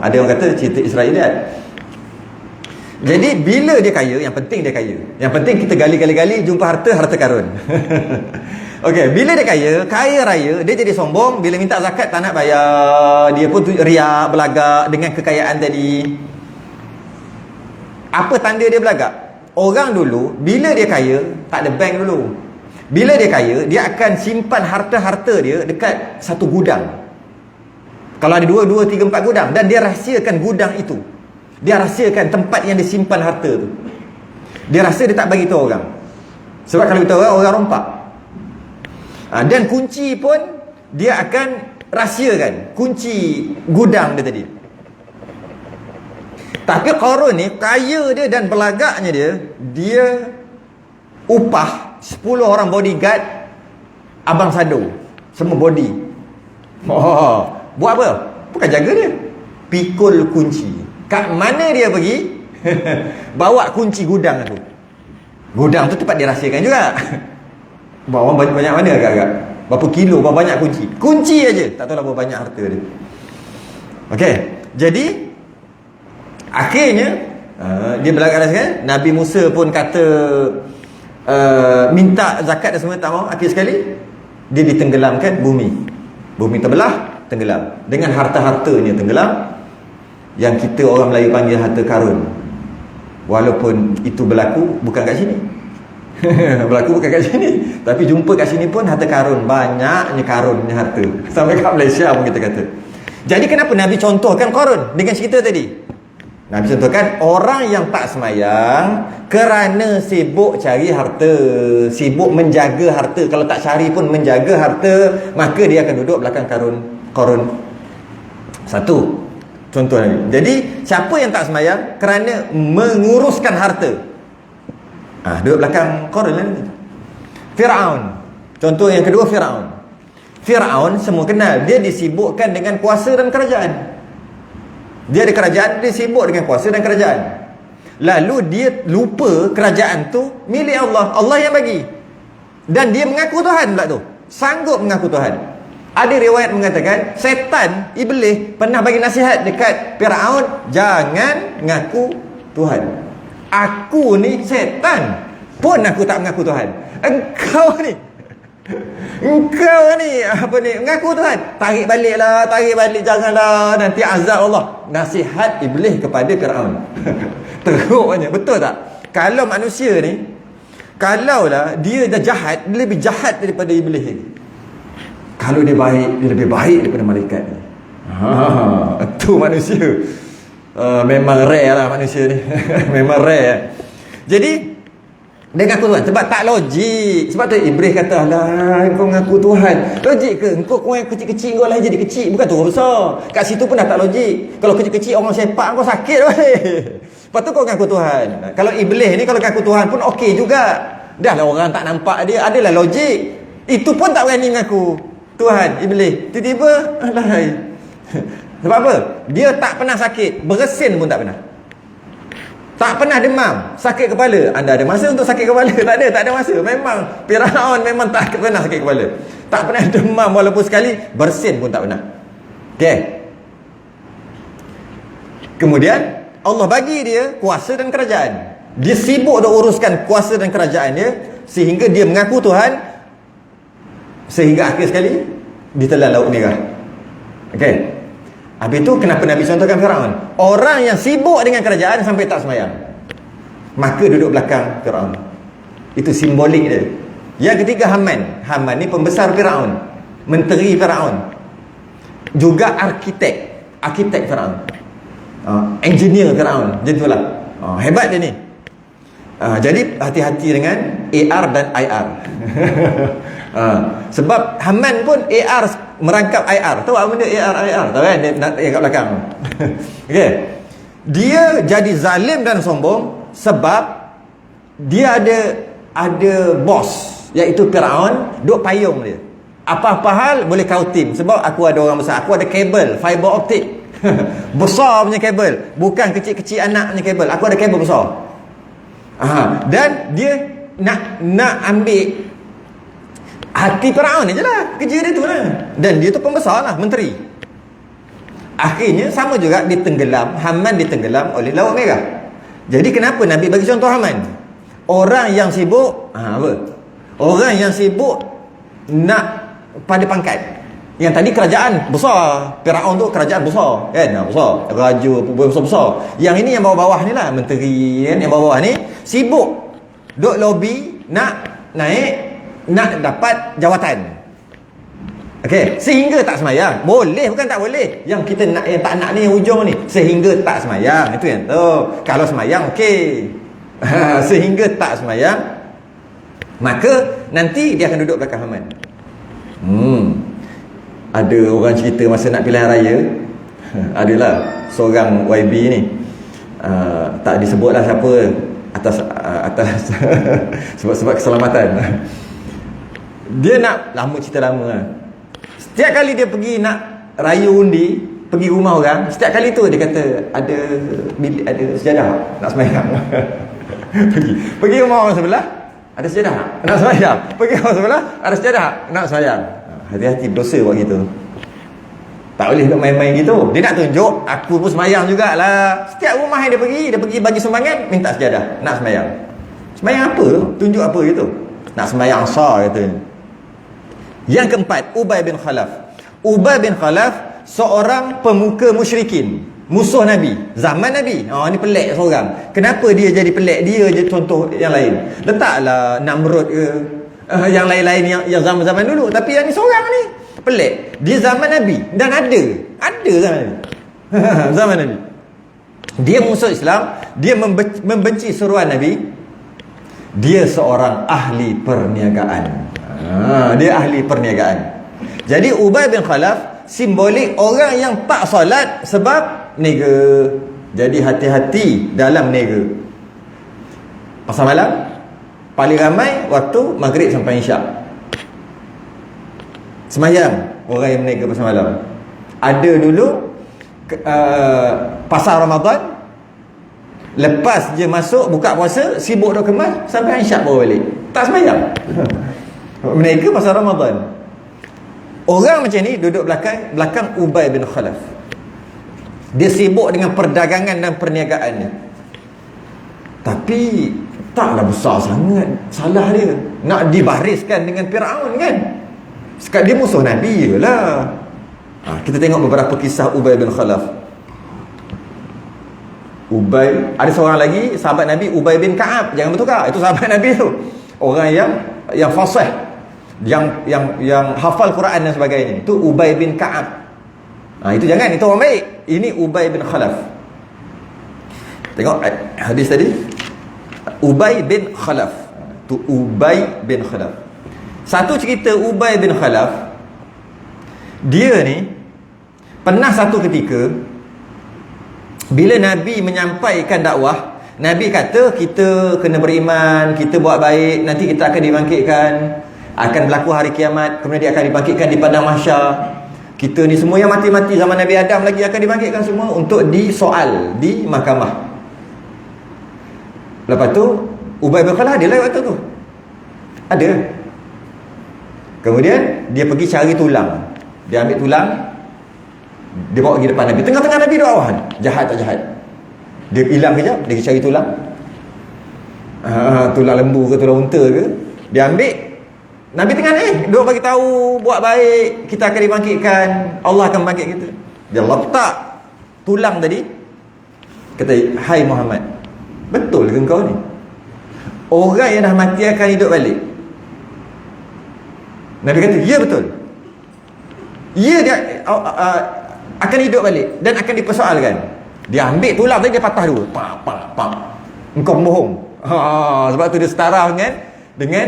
Ada orang kata cerita Israeliat. Jadi bila dia kaya, yang penting dia kaya. Yang penting kita gali jumpa harta karun. Okey, bila dia kaya raya, dia jadi sombong. Bila minta zakat tak nak bayar, dia pun riak, belagak dengan kekayaan tadi. Apa tanda dia belagak? Orang dulu bila dia kaya, tak ada bank dulu. Bila dia kaya, dia akan simpan harta-harta dia dekat satu gudang. Kalau ada 2, 3, 4 gudang, dan dia rahsiakan gudang itu. Dia rahsiakan tempat yang disimpan harta tu. Dia rasa dia tak bagi tahu orang. Sebab kalau beritahu orang rompak. Dan kunci pun dia akan rahsiakan, kunci gudang dia tadi. Tapi Qarun ni kaya dia dan belagaknya dia upah 10 orang bodyguard abang Sado, semua body. Buat apa? Bukan jaga dia, pikul kunci. Kat mana dia pergi bawa kunci gudang tu. Gudang tu tempat dia rahsiakan juga. Bawa banyak mana agak-agak, berapa kilo, berapa banyak kunci aja, tak tahu lah berapa banyak harta dia. Okey, jadi akhirnya dia belagak kan. Nabi Musa pun kata minta zakat dan semua tak mau. Akhir sekali dia ditenggelamkan bumi terbelah, tenggelam dengan harta-hartanya, tenggelam. Yang kita orang Melayu panggil harta karun. Walaupun itu berlaku bukan kat sini. Berlaku bukan kat sini, tapi jumpa kat sini pun harta karun, banyaknya karunnya harta. Sampai kat Malaysia pun kita kata. Jadi kenapa Nabi contohkan Qarun dengan cerita tadi? Nabi contohkan orang yang tak semayang kerana sibuk cari harta, sibuk menjaga harta. Kalau tak cari pun menjaga harta, maka dia akan duduk belakang Qarun. Satu contoh Nabi. Jadi siapa yang tak semayang kerana menguruskan harta, duduk belakang Qarun lah. Firaun, contoh yang kedua, Firaun semua kenal. Dia disibukkan dengan kuasa dan kerajaan. Dia ada kerajaan, dia sibuk dengan kuasa dan kerajaan. Lalu dia lupa kerajaan tu milik Allah, Allah yang bagi. Dan dia mengaku Tuhan pula tu, sanggup mengaku Tuhan. Ada riwayat mengatakan setan, iblis pernah bagi nasihat dekat Firaun, jangan mengaku Tuhan. Aku ni setan pun aku tak mengaku Tuhan. Engkau ni apa ni, mengaku Tuhan, tarik balik, janganlah, nanti azab Allah. Nasihat iblis kepada Firaun. Teruknya, betul tak? Kalau manusia ni, kalaulah dia dah jahat, dia lebih jahat daripada iblis ni. Kalau dia baik, dia lebih baik daripada malaikat ni. Tu manusia. Memang rare lah manusia ni. Memang rare. Jadi dia ngaku Tuhan sebab tak logik. Sebab tu Iblis kata, alah kau ngaku Tuhan, logik ke? Kau yang kecil-kecil kau lah jadi kecil, bukan turun besar. Kat situ pun dah tak logik. Kalau kecil-kecil orang sepak kau sakit boleh. Lepas tu kau ngaku Tuhan. Kalau Iblis ni kalau ngaku Tuhan pun okey juga. Dah lah orang tak nampak dia, adalah logik. Itu pun tak berani mengaku Tuhan, Iblis. Tiba-tiba alah. Sebab apa? Dia tak pernah sakit, bersin pun tak pernah. Tak pernah demam, sakit kepala. Anda ada masa untuk sakit kepala? Tak ada masa. Memang Firaun memang tak pernah sakit kepala. Tak pernah demam walaupun sekali, bersin pun tak pernah. Okey. Kemudian Allah bagi dia kuasa dan kerajaan. Dia sibuk dah uruskan kuasa dan kerajaan dia sehingga dia mengaku Tuhan, sehingga akhir sekali ditelan Laut Merah. Okey. Habis itu kenapa Nabi contohkan Firaun? Orang yang sibuk dengan kerajaan sampai tak sembahyang, maka duduk belakang Firaun. Itu simbolik dia. Yang ketiga Haman. Haman ni pembesar Firaun, menteri Firaun, juga arkitek Firaun, engineer Firaun. Macam itulah. Hebat dia ni. Jadi hati-hati dengan AR dan IR. Sebab Haman pun AR merangkap IR. Tahu apa benda AR IR? Tahu kan? Dia nak kat belakang. Okey. Dia jadi zalim dan sombong sebab dia ada bos, iaitu Firaun, duk payung dia. Apa-apa hal boleh kau tim sebab aku ada orang besar. Aku ada kabel fiber optik. Besar punya kabel, bukan kecil-kecil anak punya kabel. Aku ada kabel besar. Dan dia nak ambil hati Firaun je lah. Kerja dia tu lah. Dan dia tu pembesar lah, menteri. Akhirnya sama juga ditenggelam. Haman ditenggelam oleh Laut Merah. Jadi kenapa Nabi bagi contoh Haman? Orang yang sibuk orang yang sibuk nak pada pangkat. Yang tadi kerajaan besar, Firaun tu kerajaan besar kan, besar, raja besar-besar. Yang ini yang bawah-bawah ni lah, menteri kan, yang bawah ni sibuk duk lobby nak naik, nak dapat jawatan. Okey, sehingga tak semayang. Boleh bukan tak boleh. Yang kita nak, yang tak nak ni hujung ni, sehingga tak semayang. Itu yang tu. Kalau semayang okey. Sehingga tak semayang, maka nanti dia akan duduk belakang Haman. Ada orang cerita masa nak pilihan raya, adalah seorang YB ni, tak disebutlah siapa, atas sebab keselamatan. Dia nak, lama cerita lama lah. Setiap kali dia pergi nak raya undi, pergi rumah orang, setiap kali tu dia kata ada sejadah nak sembahyang. pergi rumah orang sebelah, ada sejadah nak sembahyang. Pergi rumah sebelah, ada sejadah nak sembahyang. Hati-hati, berdosa buat gitu. Tak boleh nak main-main gitu. Dia nak tunjuk, aku pun sembahyang jugalah. Setiap rumah yang dia pergi bagi sumbangan, minta sejadah nak sembahyang. Sembahyang apa tu? Tunjuk apa gitu? Nak sembahyang sah katanya. Yang keempat, Ubay bin Khalaf. Ubay bin Khalaf seorang pemuka musyrikin, musuh Nabi zaman Nabi. Ni pelik seorang. Kenapa dia jadi pelik? Dia je contoh yang lain. Letaklah Namrud ke, yang lain-lain yang zaman-zaman dulu. Tapi yang ni seorang ni pelik. Dia zaman Nabi dan ada zaman Nabi. Zaman Nabi. Dia musuh Islam, dia membenci seruan Nabi. Dia seorang ahli perniagaan. Dia ahli perniagaan. Jadi Ubay bin Khalaf simbolik orang yang tak solat sebab nega. Jadi hati-hati dalam nega. Pasal malam paling ramai waktu maghrib sampai isyak. Semayang orang yang menega pasal malam. Ada dulu pasal Ramadan, lepas je masuk buka puasa, sibuk dah kemas sampai isyak baru balik. Tak semayang. Menega pasal Ramadan. Orang macam ni duduk belakang Ubay bin Khalaf. Dia sibuk dengan perdagangan dan perniagaannya. Tapi taklah besar sangat salah dia. Nak dibariskan dengan Firaun kan. Sekarang dia musuh Nabi je lah. Kita tengok beberapa kisah Ubay bin Khalaf. Ubay, ada seorang lagi sahabat Nabi, Ubay bin Ka'ab. Jangan bertukar, itu sahabat Nabi tu. Orang yang fasih, yang hafal Quran dan sebagainya. Itu Ubay bin Ka'ab. Itu jangan, itu orang baik. Ini Ubay bin Khalaf. Tengok hadis tadi, Ubay bin Khalaf. Tu Ubay bin Khalaf. Satu cerita Ubay bin Khalaf, dia ni pernah satu ketika bila Nabi menyampaikan dakwah, Nabi kata kita kena beriman, kita buat baik, nanti kita akan dibangkitkan, akan berlaku hari kiamat, kemudian dia akan dibangkitkan di padang mahsyar. Kita ni semua yang mati-mati zaman Nabi Adam lagi akan dibangkitkan semua untuk disoal di mahkamah. Lepas tu Ubay bin Khalaf ada lah waktu tu. Ada. Kemudian dia pergi cari tulang. Dia ambil tulang, dia bawa pergi depan Nabi. Tengah-tengah Nabi doa, jahat tak jahat. Dia hilang kejap, dia cari tulang. Tulang lembu ke tulang unta ke, dia ambil. Nabi tengah dia bagi tahu buat baik, kita akan dibangkitkan, Allah akan bangkit kita. Dia letak tulang tadi, kata, hai Muhammad, betul ke engkau ni? Orang yang dah mati akan hidup balik? Nabi kata, ya betul. Ya, dia akan hidup balik dan akan dipersoalkan. Dia ambil tulang tadi, dia patah dulu. Pak. Engkau bohong. Sebab tu dia setara dengan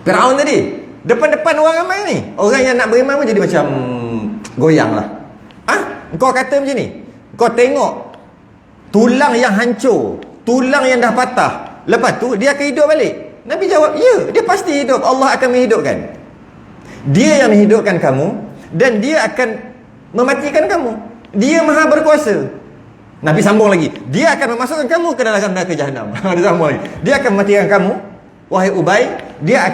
Firaun tadi. Depan-depan orang ramai ni. Orang yang nak beriman pun jadi macam goyang lah. Engkau kata macam ni. Kau tengok tulang yang hancur, tulang yang dah patah, lepas tu dia akan hidup balik. Nabi jawab, ya, dia pasti hidup. Allah akan menghidupkan. Dia yang menghidupkan kamu, dan dia akan mematikan kamu. Dia maha berkuasa. Nabi sambung lagi, dia akan memasukkan kamu ke dalam neraka Jahannam. Dia sambung lagi, dia akan mematikan kamu, wahai Ubay. Dia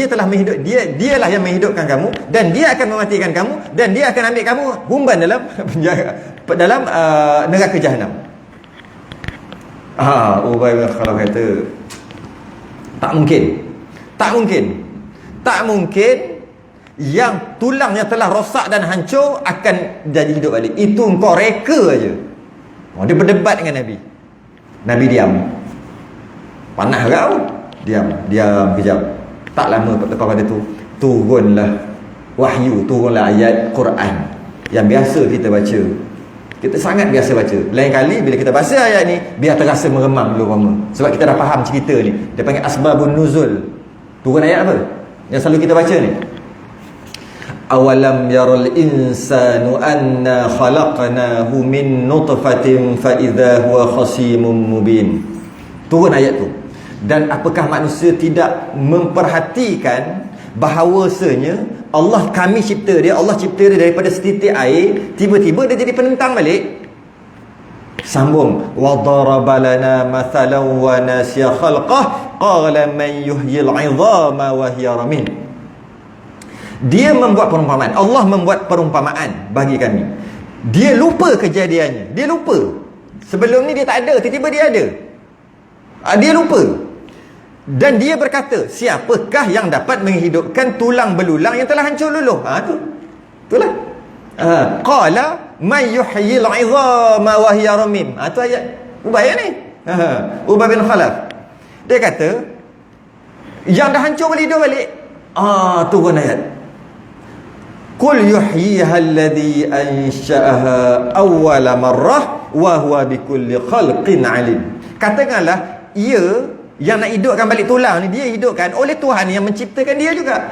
telah menghidup, dialah yang menghidupkan kamu, dan dia akan mematikan kamu, dan dia akan ambil kamu humban dalam dalam neraka Jahannam. Ubay bin Khalaf kata, tak mungkin yang tulang yang telah rosak dan hancur akan jadi hidup balik. Itu engkau reka aja. Dia berdebat dengan Nabi. Nabi diam. Panas kau. Diam kejap. Tak lama lepas pada tu turunlah wahyu, turunlah ayat Quran yang biasa kita baca. Kita sangat biasa baca. Lain kali bila kita baca ayat ni, biar terasa meremang dulu lama. Sebab kita dah faham cerita ni. Dia panggil asbabun nuzul. Turun ayat apa yang selalu kita baca ni? Awalam yaral insanu anna khalaqnahu min nutfatin fa idza huwa khasimun mubin. Turun ayat tu. Dan apakah manusia tidak memperhatikan bahawasanya kami cipta dia, Allah cipta dia daripada setitik air, tiba-tiba dia jadi penentang balik. Sambung, wa daraba lana mathalan wa nasiya khalqah qala man yuhyil 'idhama wa hiya ramim. Dia membuat perumpamaan. Allah membuat perumpamaan bagi kami. Dia lupa kejadiannya. Dia lupa. Sebelum ni dia tak ada, tiba-tiba dia ada. Dia lupa. Dan dia berkata, siapakah yang dapat menghidupkan tulang belulang yang telah hancur luluh? Itulah. Qala man yuhyil 'idhama wa hiya ramim. Tu ayat Ubay ni. Ubay bin Khalaf. Dia kata, yang dah hancur boleh hidup balik. Turun ayat. Qul yuhyiha alladhi ansha'aha awwala marrah wa huwa bikulli khalqin alim. Katakanlah, ia yang nak hidupkan balik tulang ni, dia hidupkan oleh Tuhan yang menciptakan dia juga.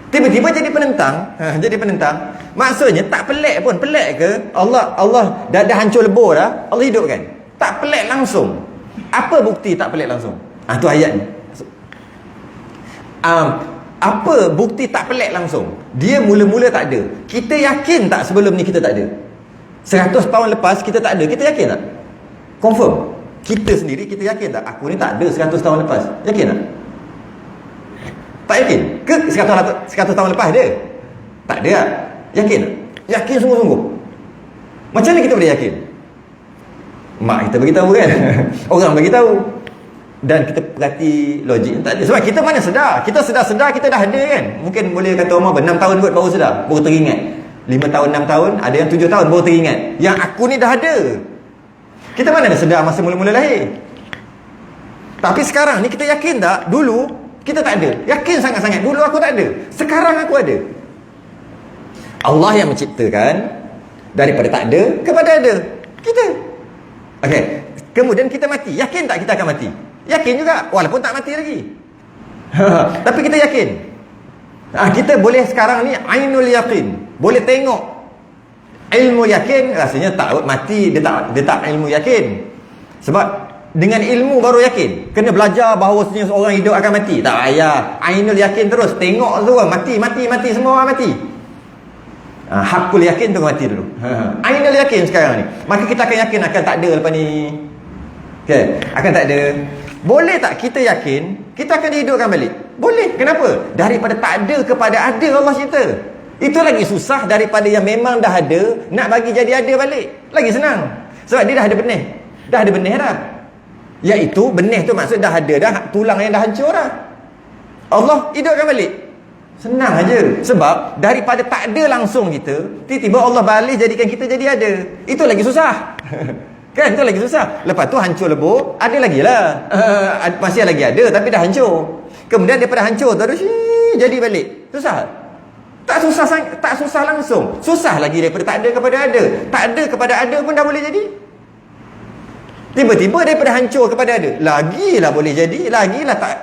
Tiba-tiba jadi penentang. Jadi penentang. Maksudnya tak pelik pun. Pelik ke? Allah dah hancur lebur dah, Allah hidupkan. Tak pelik langsung. Apa bukti tak pelik langsung? Tu ayat ni. Apa bukti tak pelik langsung? Dia mula-mula tak ada. Kita yakin tak sebelum ni kita tak ada? 100 tahun lepas kita tak ada. Kita yakin tak? Confirm. Kita sendiri kita yakin tak? Aku ni tak ada 100 tahun lepas. Yakin tak? Tak yakin? Ke 100 tahun lepas dia? Tak ada tak? Yakin tak? Yakin sungguh-sungguh. Macam mana kita boleh yakin? Mak kita beritahu kan? Orang beritahu. Dan kita perhati logik tak ada. Sebab kita mana sedar? Kita sedar kita dah ada kan? Mungkin boleh kata umur 6 tahun kot baru sedar, baru teringat. 5 tahun, 6 tahun, ada yang 7 tahun baru teringat. Yang aku ni dah ada. Kita mana dah sedar masa mula-mula lahir? Tapi sekarang ni kita yakin tak? Dulu Kita tak ada. Yakin sangat-sangat. Dulu aku tak ada. Sekarang aku ada. Allah yang menciptakan daripada tak ada kepada ada. Kita. Okey. Kemudian kita mati. Yakin tak kita akan mati? Yakin juga. Walaupun tak mati lagi. Tapi kita yakin. Kita boleh sekarang ni ainul yakin. Boleh tengok. Ilmu yakin rasanya tak mati. Dia tak ilmu yakin. Sebab dengan ilmu baru yakin. Kena belajar bahawasanya seorang hidup akan mati. Tak payah. Ainul yakin terus. Tengok semua. Mati. Semua orang mati. Hakul yakin tu mati dulu. Ainul yakin sekarang ni. Maka kita akan yakin akan tak ada lepas ni. Okay. Akan tak ada. Boleh tak kita yakin kita akan dihidupkan balik? Boleh. Kenapa? Daripada tak ada kepada ada Allah cipta. Itu lagi susah daripada yang memang dah ada nak bagi jadi ada balik. Lagi senang. Sebab dia dah ada benih. Dah ada benih dah. Iaitu benih tu maksud dah ada dah, tulang yang dah hancur dah. Allah hidupkan balik. Senang aja. Sebab daripada tak ada langsung kita, tiba-tiba Allah balik jadikan kita jadi ada. Itu lagi susah. Kan? Itu lagi susah. Lepas tu hancur lebur, ada lagi lah. Masih lagi ada tapi dah hancur. Kemudian daripada hancur terus jadi balik. Susah? Tak susah langsung. Susah lagi daripada tak ada kepada ada. Tak ada kepada ada pun dah boleh jadi. Tiba-tiba daripada hancur kepada ada, lagilah boleh jadi, lagilah tak.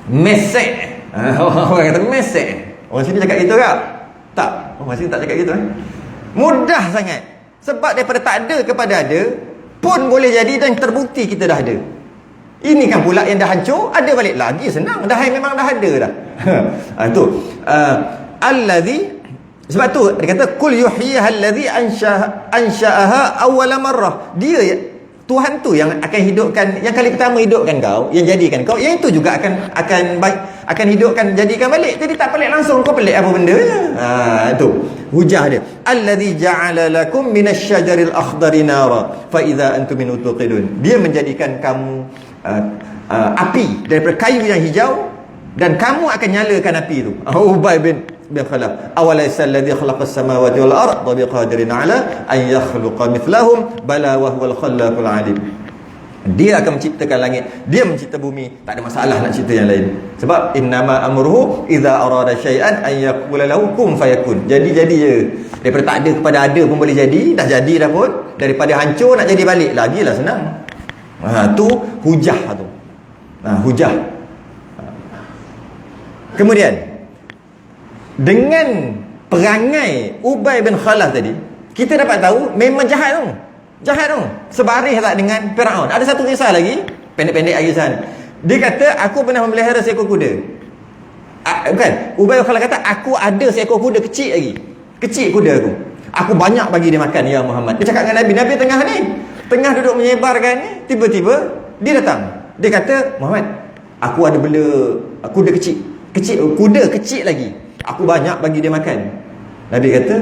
Mesek. Orang kata mesek. Orang sini cakap gitu tak? Tak. Orang sini tak cakap gitu. Mudah sangat. Sebab daripada tak ada kepada ada pun boleh jadi dan terbukti kita dah ada. Ini kan pula yang dah hancur, ada balik lagi senang. Dah memang dah ada dah. Itu. Allazi. Sebab tu dia kata kul yuhyiha allazi ansha'aha awwala marrah. Dia Tuhan tu yang akan hidupkan, yang kali pertama hidupkan kau, yang jadikan kau, yang itu juga akan hidupkan, jadikan balik. Jadi tak pelik langsung, kau pelik apa benda je. Itu hujah dia. Allazi ja'ala lakum minasy-syajaril akhdari nara fa idza antum minhu tuqidun. Dia menjadikan kamu api daripada kayu yang hijau dan kamu akan nyalakan api itu. Ubay bin Khalaf. Awalaysa alladhi khalaqas samawati wal arda biqadirin ala an yakhluqa mithlahum bala wa huwal khallaqul alim. Dia akan menciptakan langit, dia mencipta bumi, tak ada masalah nak cipta yang lain. Sebab innama amruhu idza arada syai'an an yaqula lahu kun fayakun. Jadi je. Daripada tak ada kepada ada pun boleh jadi, dah jadi dah pun. Daripada hancur nak jadi balik, lagilah senang. Tu hujah tu. Hujah. Kemudian dengan perangai Ubay bin Khalaf tadi, kita dapat tahu memang jahat tu. Sebaris tak dengan Firaun. Ada satu kisah lagi, pendek-pendek lagi sana. Dia kata, aku pernah memelihara seekor kuda. Bukan, Ubay bin Khalaf kata, aku ada seekor kuda kecil lagi. Kecil kuda aku. Aku banyak bagi dia makan, ya Muhammad. Dia cakap dengan Nabi, Nabi tengah duduk menyebarkan ni, tiba-tiba dia datang. Dia kata, Muhammad, aku ada bela kuda kecil, kuda kecil lagi. Aku banyak bagi dia makan. Nabi kata,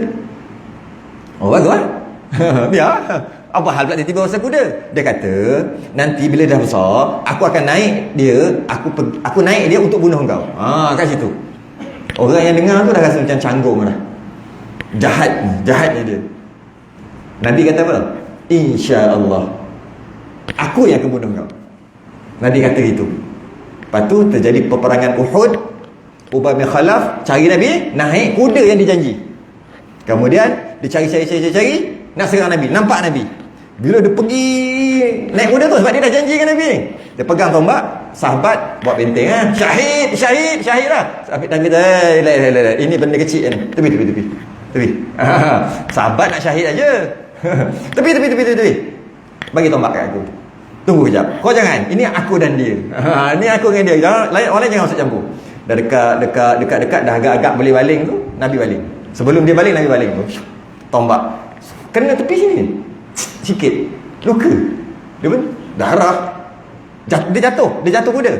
oh bagus lah. Biar. Apa hal pula tiba-tiba pasal kuda? Dia kata, nanti bila dah besar, aku akan naik dia, aku naik dia untuk bunuh kau. Kat situ. Orang yang dengar tu dah rasa macam canggung dah. Jahatnya dia. Nabi kata apa? Insya-Allah aku yang akan bunuh kau. Nabi kata gitu. Lepas tu terjadi peperangan Uhud. Ubay bin Khalaf cari Nabi, naik kuda yang dijanji. Kemudian dia cari nak serang Nabi, nampak Nabi. Bila dia pergi naik kuda tu, sebab dia dah janji dengan Nabi. Dia pegang tombak, sahabat buat benteng syahid lah. Nabi kata, ini benda kecil ni. Tepi. Sahabat nak syahid aja. Tepi. Bagi tombak kat aku. Tunggu kejap. Kau jangan. Ini aku dan dia. Ini aku dengan dia. Orang lain jangan masuk campur. Dah dekat dah agak-agak boleh baling tu, Nabi baling. Sebelum dia baling, Nabi baling tu. Tombak kena tepi sini sikit, luka dia pun darah. Dia jatuh kuda.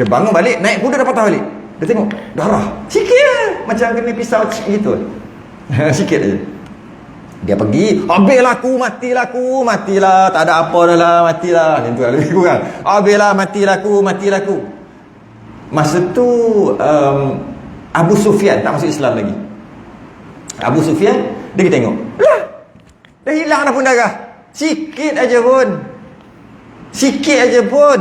Dia bangun balik, naik kuda dah patah balik. Dia tengok darah sikit lah, macam kena pisau gitu. Sikit aja. Dia pergi, habislah aku, matilah, tak ada apa dah lah, matilah. Itu lah lebih kurang. Habislah, matilah aku. Masa tu Abu Sufyan tak masuk Islam lagi. Abu Sufyan dia tengok, lah, dah hilang dah pun darah. Sikit aja pun.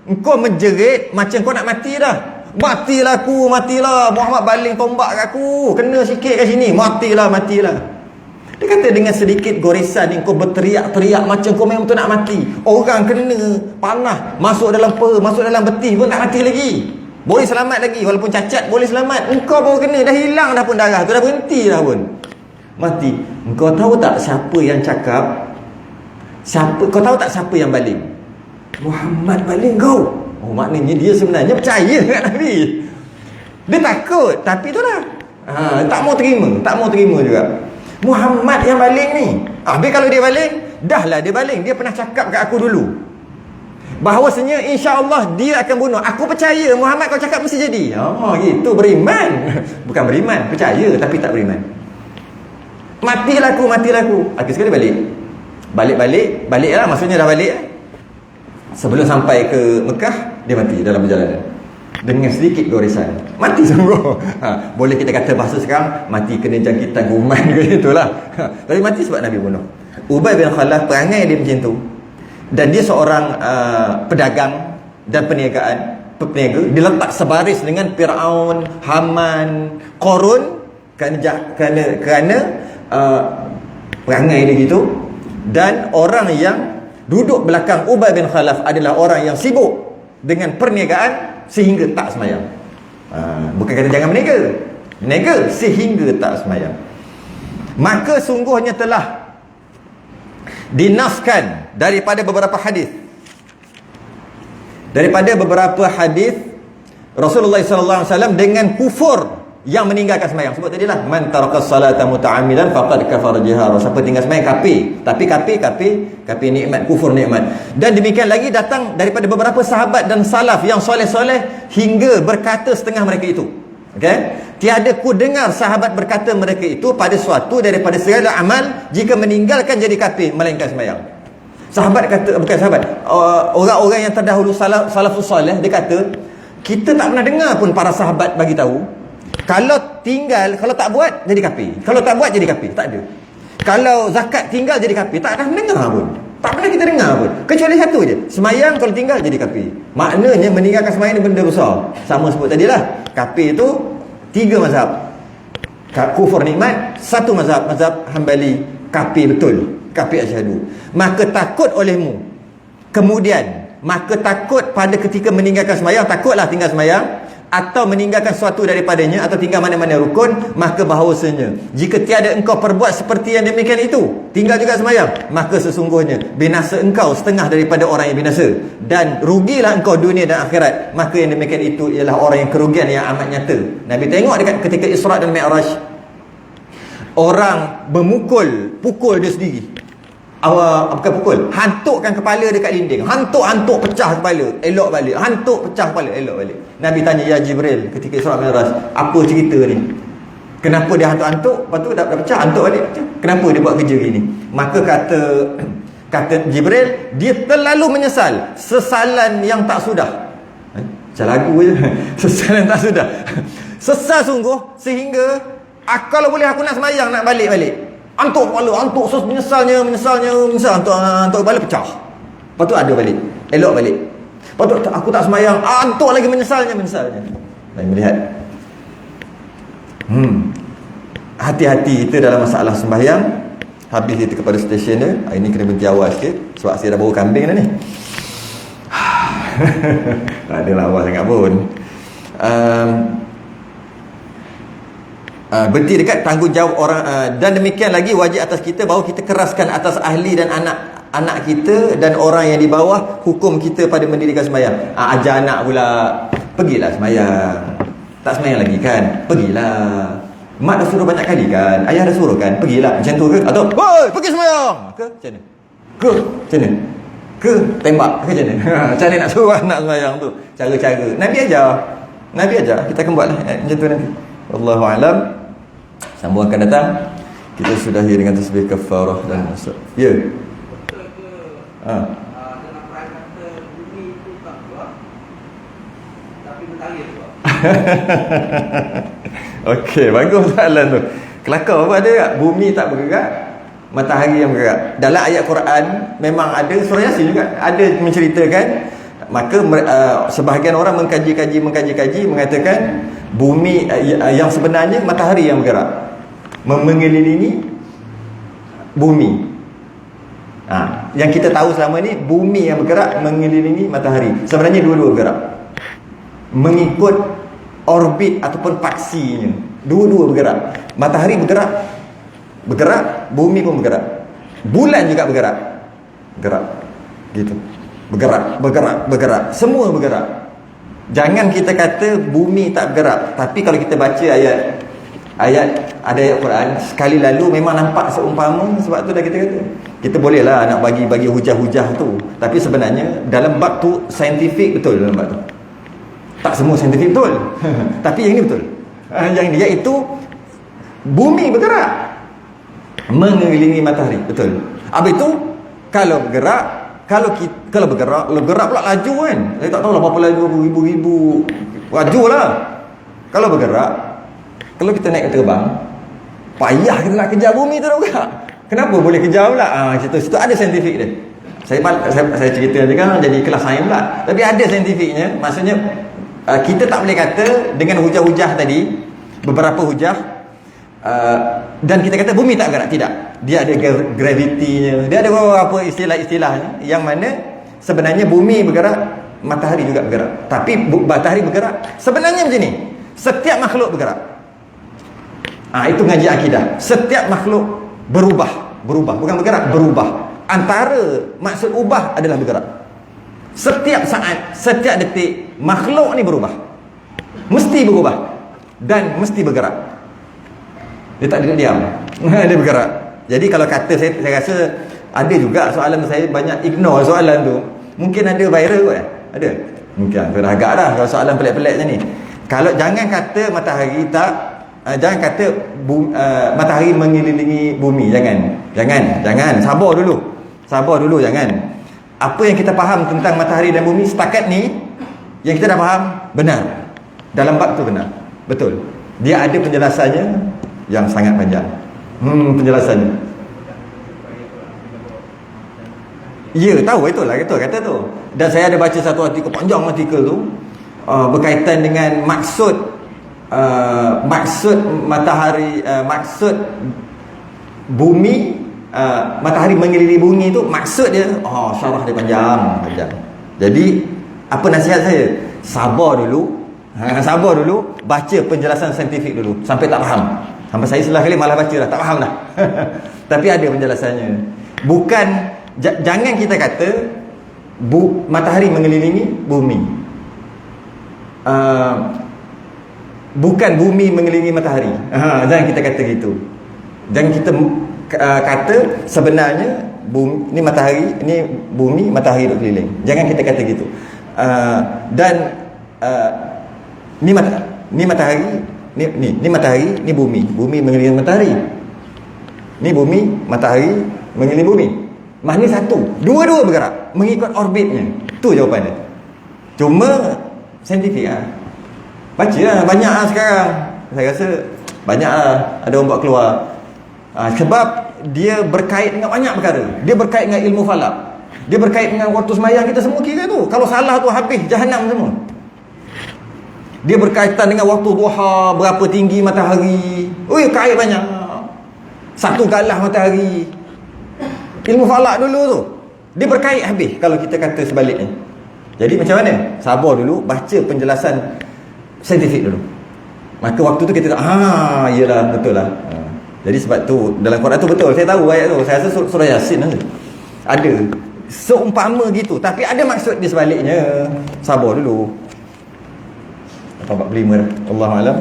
Engkau menjerit macam kau nak mati dah. Matilah aku, matilah. Muhammad baling tombak kat aku. Kena sikit kat sini. Matilah, matilah. Dia kata dengan sedikit goresan ni kau berteriak-teriak macam kau memang tu nak mati. Orang kena panah, masuk dalam peha, masuk dalam betis pun tak mati lagi. Boleh selamat lagi. Walaupun cacat boleh selamat. Engkau baru kena. Dah hilang dah pun darah tu. Dah berhenti dah pun. Mati. Engkau tahu tak siapa yang cakap? Kau tahu tak siapa yang baling? Muhammad baling kau. Oh, maknanya dia sebenarnya percaya kat Nabi. Dia takut, tapi itulah. Tak mau terima juga. Muhammad yang baling ni. Habis kalau dia baling, dah lah dia baling. Dia pernah cakap kat aku dulu bahawasanya insya-Allah dia akan bunuh. Aku percaya Muhammad kau cakap mesti jadi. Gitu beriman. Bukan beriman, percaya tapi tak beriman. Matilah aku. Akhir sekali balik lah, maksudnya dah balik. Sebelum sampai ke Mekah, dia mati dalam perjalanan dengan sedikit goresan. Mati sungguh. Boleh kita kata bahasa sekarang, mati kena jangkitan kuman ke itulah. Tapi mati sebab Nabi bunuh. Ubay bin Khalaf, perangai dia macam tu. Dan dia seorang pedagang dan peniaga. Dia letak sebaris dengan Fir'aun, Haman, Qarun kerana perangai dia gitu. Dan orang yang duduk belakang Ubay bin Khalaf adalah orang yang sibuk dengan perniagaan sehingga tak semayang. Bukan kata jangan berniaga sehingga tak semayang. Maka sungguhnya telah dinaskan daripada beberapa hadis Rasulullah SAW dengan kufur yang meninggalkan sembahyang. Sebut tadilah, man tarakas salata muta'ammidan faqad kafara jihara. Siapa tinggal sembahyang kafir. Tapi kafir nikmat, kufur nikmat. Dan demikian lagi datang daripada beberapa sahabat dan salaf yang soleh-soleh hingga berkata setengah mereka itu. Okey? Tiada ku dengar sahabat berkata mereka itu pada suatu daripada segala amal jika meninggalkan jadi kafir melainkan sembahyang. Sahabat kata, bukan sahabat, orang-orang yang terdahulu salafus soleh, dia kata kita tak pernah dengar pun para sahabat bagi tahu kalau tak buat jadi kafir. Kalau tak buat jadi kafir, tak ada. Kalau zakat tinggal jadi kafir, tak akan dengar pun. Tak pernah kita dengar pun. Kecuali satu je, semayang kalau tinggal jadi kafir. Maknanya meninggalkan semayang ni benda besar. Sama sebut tadilah, kafir tu 3 mazhab. Kufur nikmat, 1 mazhab Hambali, kafir betul, kafir asyhadu. Maka takut olehmu. Kemudian maka takut pada ketika meninggalkan semayang, takutlah tinggal semayang atau meninggalkan sesuatu daripadanya atau tinggal mana-mana rukun, maka bahawasanya jika tiada engkau perbuat seperti yang demikian itu, tinggal juga semayang, maka sesungguhnya binasa engkau setengah daripada orang yang binasa dan rugilah engkau dunia dan akhirat. Maka yang demikian itu ialah orang yang kerugian yang amat nyata. Nabi tengok dekat ketika Isra' dan Mi'raj, orang pukul dia sendiri. Bukan pukul, hantukkan kepala dekat dinding, hantuk pecah kepala, elok balik, hantuk pecah kepala, elok balik. Nabi tanya, ya Jibril, ketika Isra' Mi'raj, apa cerita ni? Kenapa dia hantuk-hantuk, lepas tu dah pecah, hantuk balik, kenapa dia buat kerja gini? Maka kata Jibril, dia terlalu menyesal sesalan yang tak sudah. Macam lagu je. Sesalan tak sudah. Sesal sungguh sehingga kalau boleh aku nak semayang, nak balik-balik. Antuk kepala, antuk menyesalnya, antuk kepala pecah. Lepas tu ada balik, elok balik. Lepas tu aku tak semayang, antuk lagi menyesalnya. Lain melihat. Hati-hati kita dalam masalah sembahyang. Habis kita kepada stesen dia. Ini kena berhenti awal sikit sebab saya dah bawa kambing dah ni. Tak adalah awal sangat pun. Berhenti dekat tanggungjawab orang, dan demikian lagi wajib atas kita bahawa kita keraskan atas ahli dan anak kita dan orang yang di bawah hukum kita pada mendirikan sembahyang. Ajar anak pula, pergilah sembahyang. Tak sembahyang lagi kan, pergilah. Mak dah suruh banyak kali kan, ayah dah suruh kan, pergilah. Macam tu ke? Atau woi, pergi sembahyang ke? Macam mana? Macam mana? Ke tembak ke macam mana? Macam mana nak suruh anak sembahyang tu? Cara-cara Nabi ajar. Kita akan buatlah macam tu nanti. Wallahu a'lam. Sambung akan datang. Kita sudahi dengan tasbih kafarah dan masuk. Ya. Betul ke? Dalam perang kata bumi itu tak kuat, tapi mentari kuat. Okey, bagus soalan tu. Kelakar apa ada tak? Bumi tak bergerak, matahari yang bergerak. Dalam ayat Quran memang ada, surah Yasin juga ada menceritakan maka sebahagian orang mengkaji mengatakan bumi yang sebenarnya matahari yang bergerak mengelilingi bumi. Yang kita tahu selama ni bumi yang bergerak mengelilingi matahari. Sebenarnya dua-dua bergerak mengikut orbit ataupun paksinya. Dua-dua bergerak. Matahari bergerak, bumi pun bergerak. Bulan juga bergerak. Gitu. Bergerak. Semua bergerak. Jangan kita kata bumi tak bergerak. Tapi kalau kita baca ayat ada ayat Quran sekali lalu memang nampak seumpama. Sebab tu dah kita kata kita bolehlah nak bagi hujah-hujah tu. Tapi sebenarnya dalam bab tu saintifik betul dalam bab tu. Tak semua saintifik betul. Tapi yang ni betul. Yang dia iaitu bumi bergerak mengelilingi matahari. Betul. Habis itu kalau bergerak, kalau bergerak pula laju kan. Saya tak tahu lah berapa laju, ribu laju lah. Kalau bergerak, kalau kita naik terbang, payah kita nak kejar bumi tu juga. Kenapa boleh kejar pula? Situ ada saintifik dia. Saya cerita je kan jadi kelas sains pula. Tapi ada saintifiknya. Maksudnya kita tak boleh kata dengan hujah-hujah tadi, beberapa hujah, dan kita kata bumi tak bergerak. Tidak. Dia ada gravitinya. Dia ada beberapa istilah-istilahnya yang mana sebenarnya bumi bergerak, matahari juga bergerak. Tapi matahari bergerak. Sebenarnya macam ni. Setiap makhluk bergerak. Itu ngaji akidah. Setiap makhluk berubah, bukan bergerak, berubah. Antara maksud ubah adalah bergerak. Setiap saat, setiap detik makhluk ni berubah. Mesti berubah dan mesti bergerak. Dia tak duduk diam. Dia bergerak. Jadi kalau kata saya rasa ada juga soalan saya banyak ignore soalan tu. Mungkin ada viral kot. Ada. Mungkin saya agak dah kalau soalan pelik-pelik macam ni. Kalau jangan kata matahari tak jangan kata matahari mengelilingi bumi. Jangan. Sabar dulu, jangan. Apa yang kita faham tentang matahari dan bumi setakat ni, yang kita dah faham benar. Dalam bab tu benar. Betul. Dia ada penjelasannya yang sangat panjang. Penjelasannya. Ya, tahu itulah kata tu. Dan saya ada baca satu panjang artikel tu berkaitan dengan maksud matahari, maksud bumi, matahari mengelilingi bumi tu, maksud dia syarah dia panjang. Jadi apa nasihat saya? Sabar dulu, baca penjelasan saintifik dulu sampai tak faham. Sampai saya setelah kali malah baca dah tak faham dah. Tapi ada penjelasannya. Bukan jangan kita kata matahari mengelilingi bumi. Bukan bumi mengelilingi matahari. Jangan kita kata gitu. Jangan kita kata sebenarnya bumi, ni matahari, ni bumi, matahari duk keliling. Jangan kita kata gitu. Ni matahari, ni matahari, ni bumi. Bumi mengelilingi matahari. Ni bumi, matahari mengelilingi bumi. Maknanya satu. Dua-dua bergerak mengikut orbitnya. Tu jawapannya. Cuma saintifik baca lah, banyak lah sekarang. Saya rasa banyak lah ada orang buat keluar. Sebab dia berkait dengan banyak perkara. Dia berkait dengan ilmu falak. Dia berkait dengan waktu sembahyang kita semua kira tu. Kalau salah tu habis jahanam semua. Dia berkaitan dengan waktu duha, berapa tinggi matahari. Kait banyak. Satu galah matahari. Ilmu falak dulu tu. Dia berkait habis kalau kita kata sebaliknya. Jadi macam mana? Sabar dulu, baca penjelasan saintifik dulu. Maka waktu tu kita iyalah, betul lah. Jadi sebab tu dalam Quran tu betul. Saya tahu ayat tu. Saya rasa surah Yasin ada seumpama gitu. Tapi ada maksud di sebaliknya. Sabar dulu. 45 dah. Allahu'alam.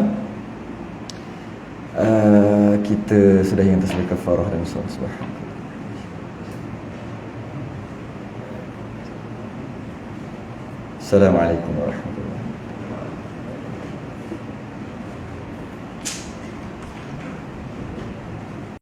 Kita sudah yang tasbih kafarah dan subhanallah. Assalamualaikum warahmatullahi wabarakatuh.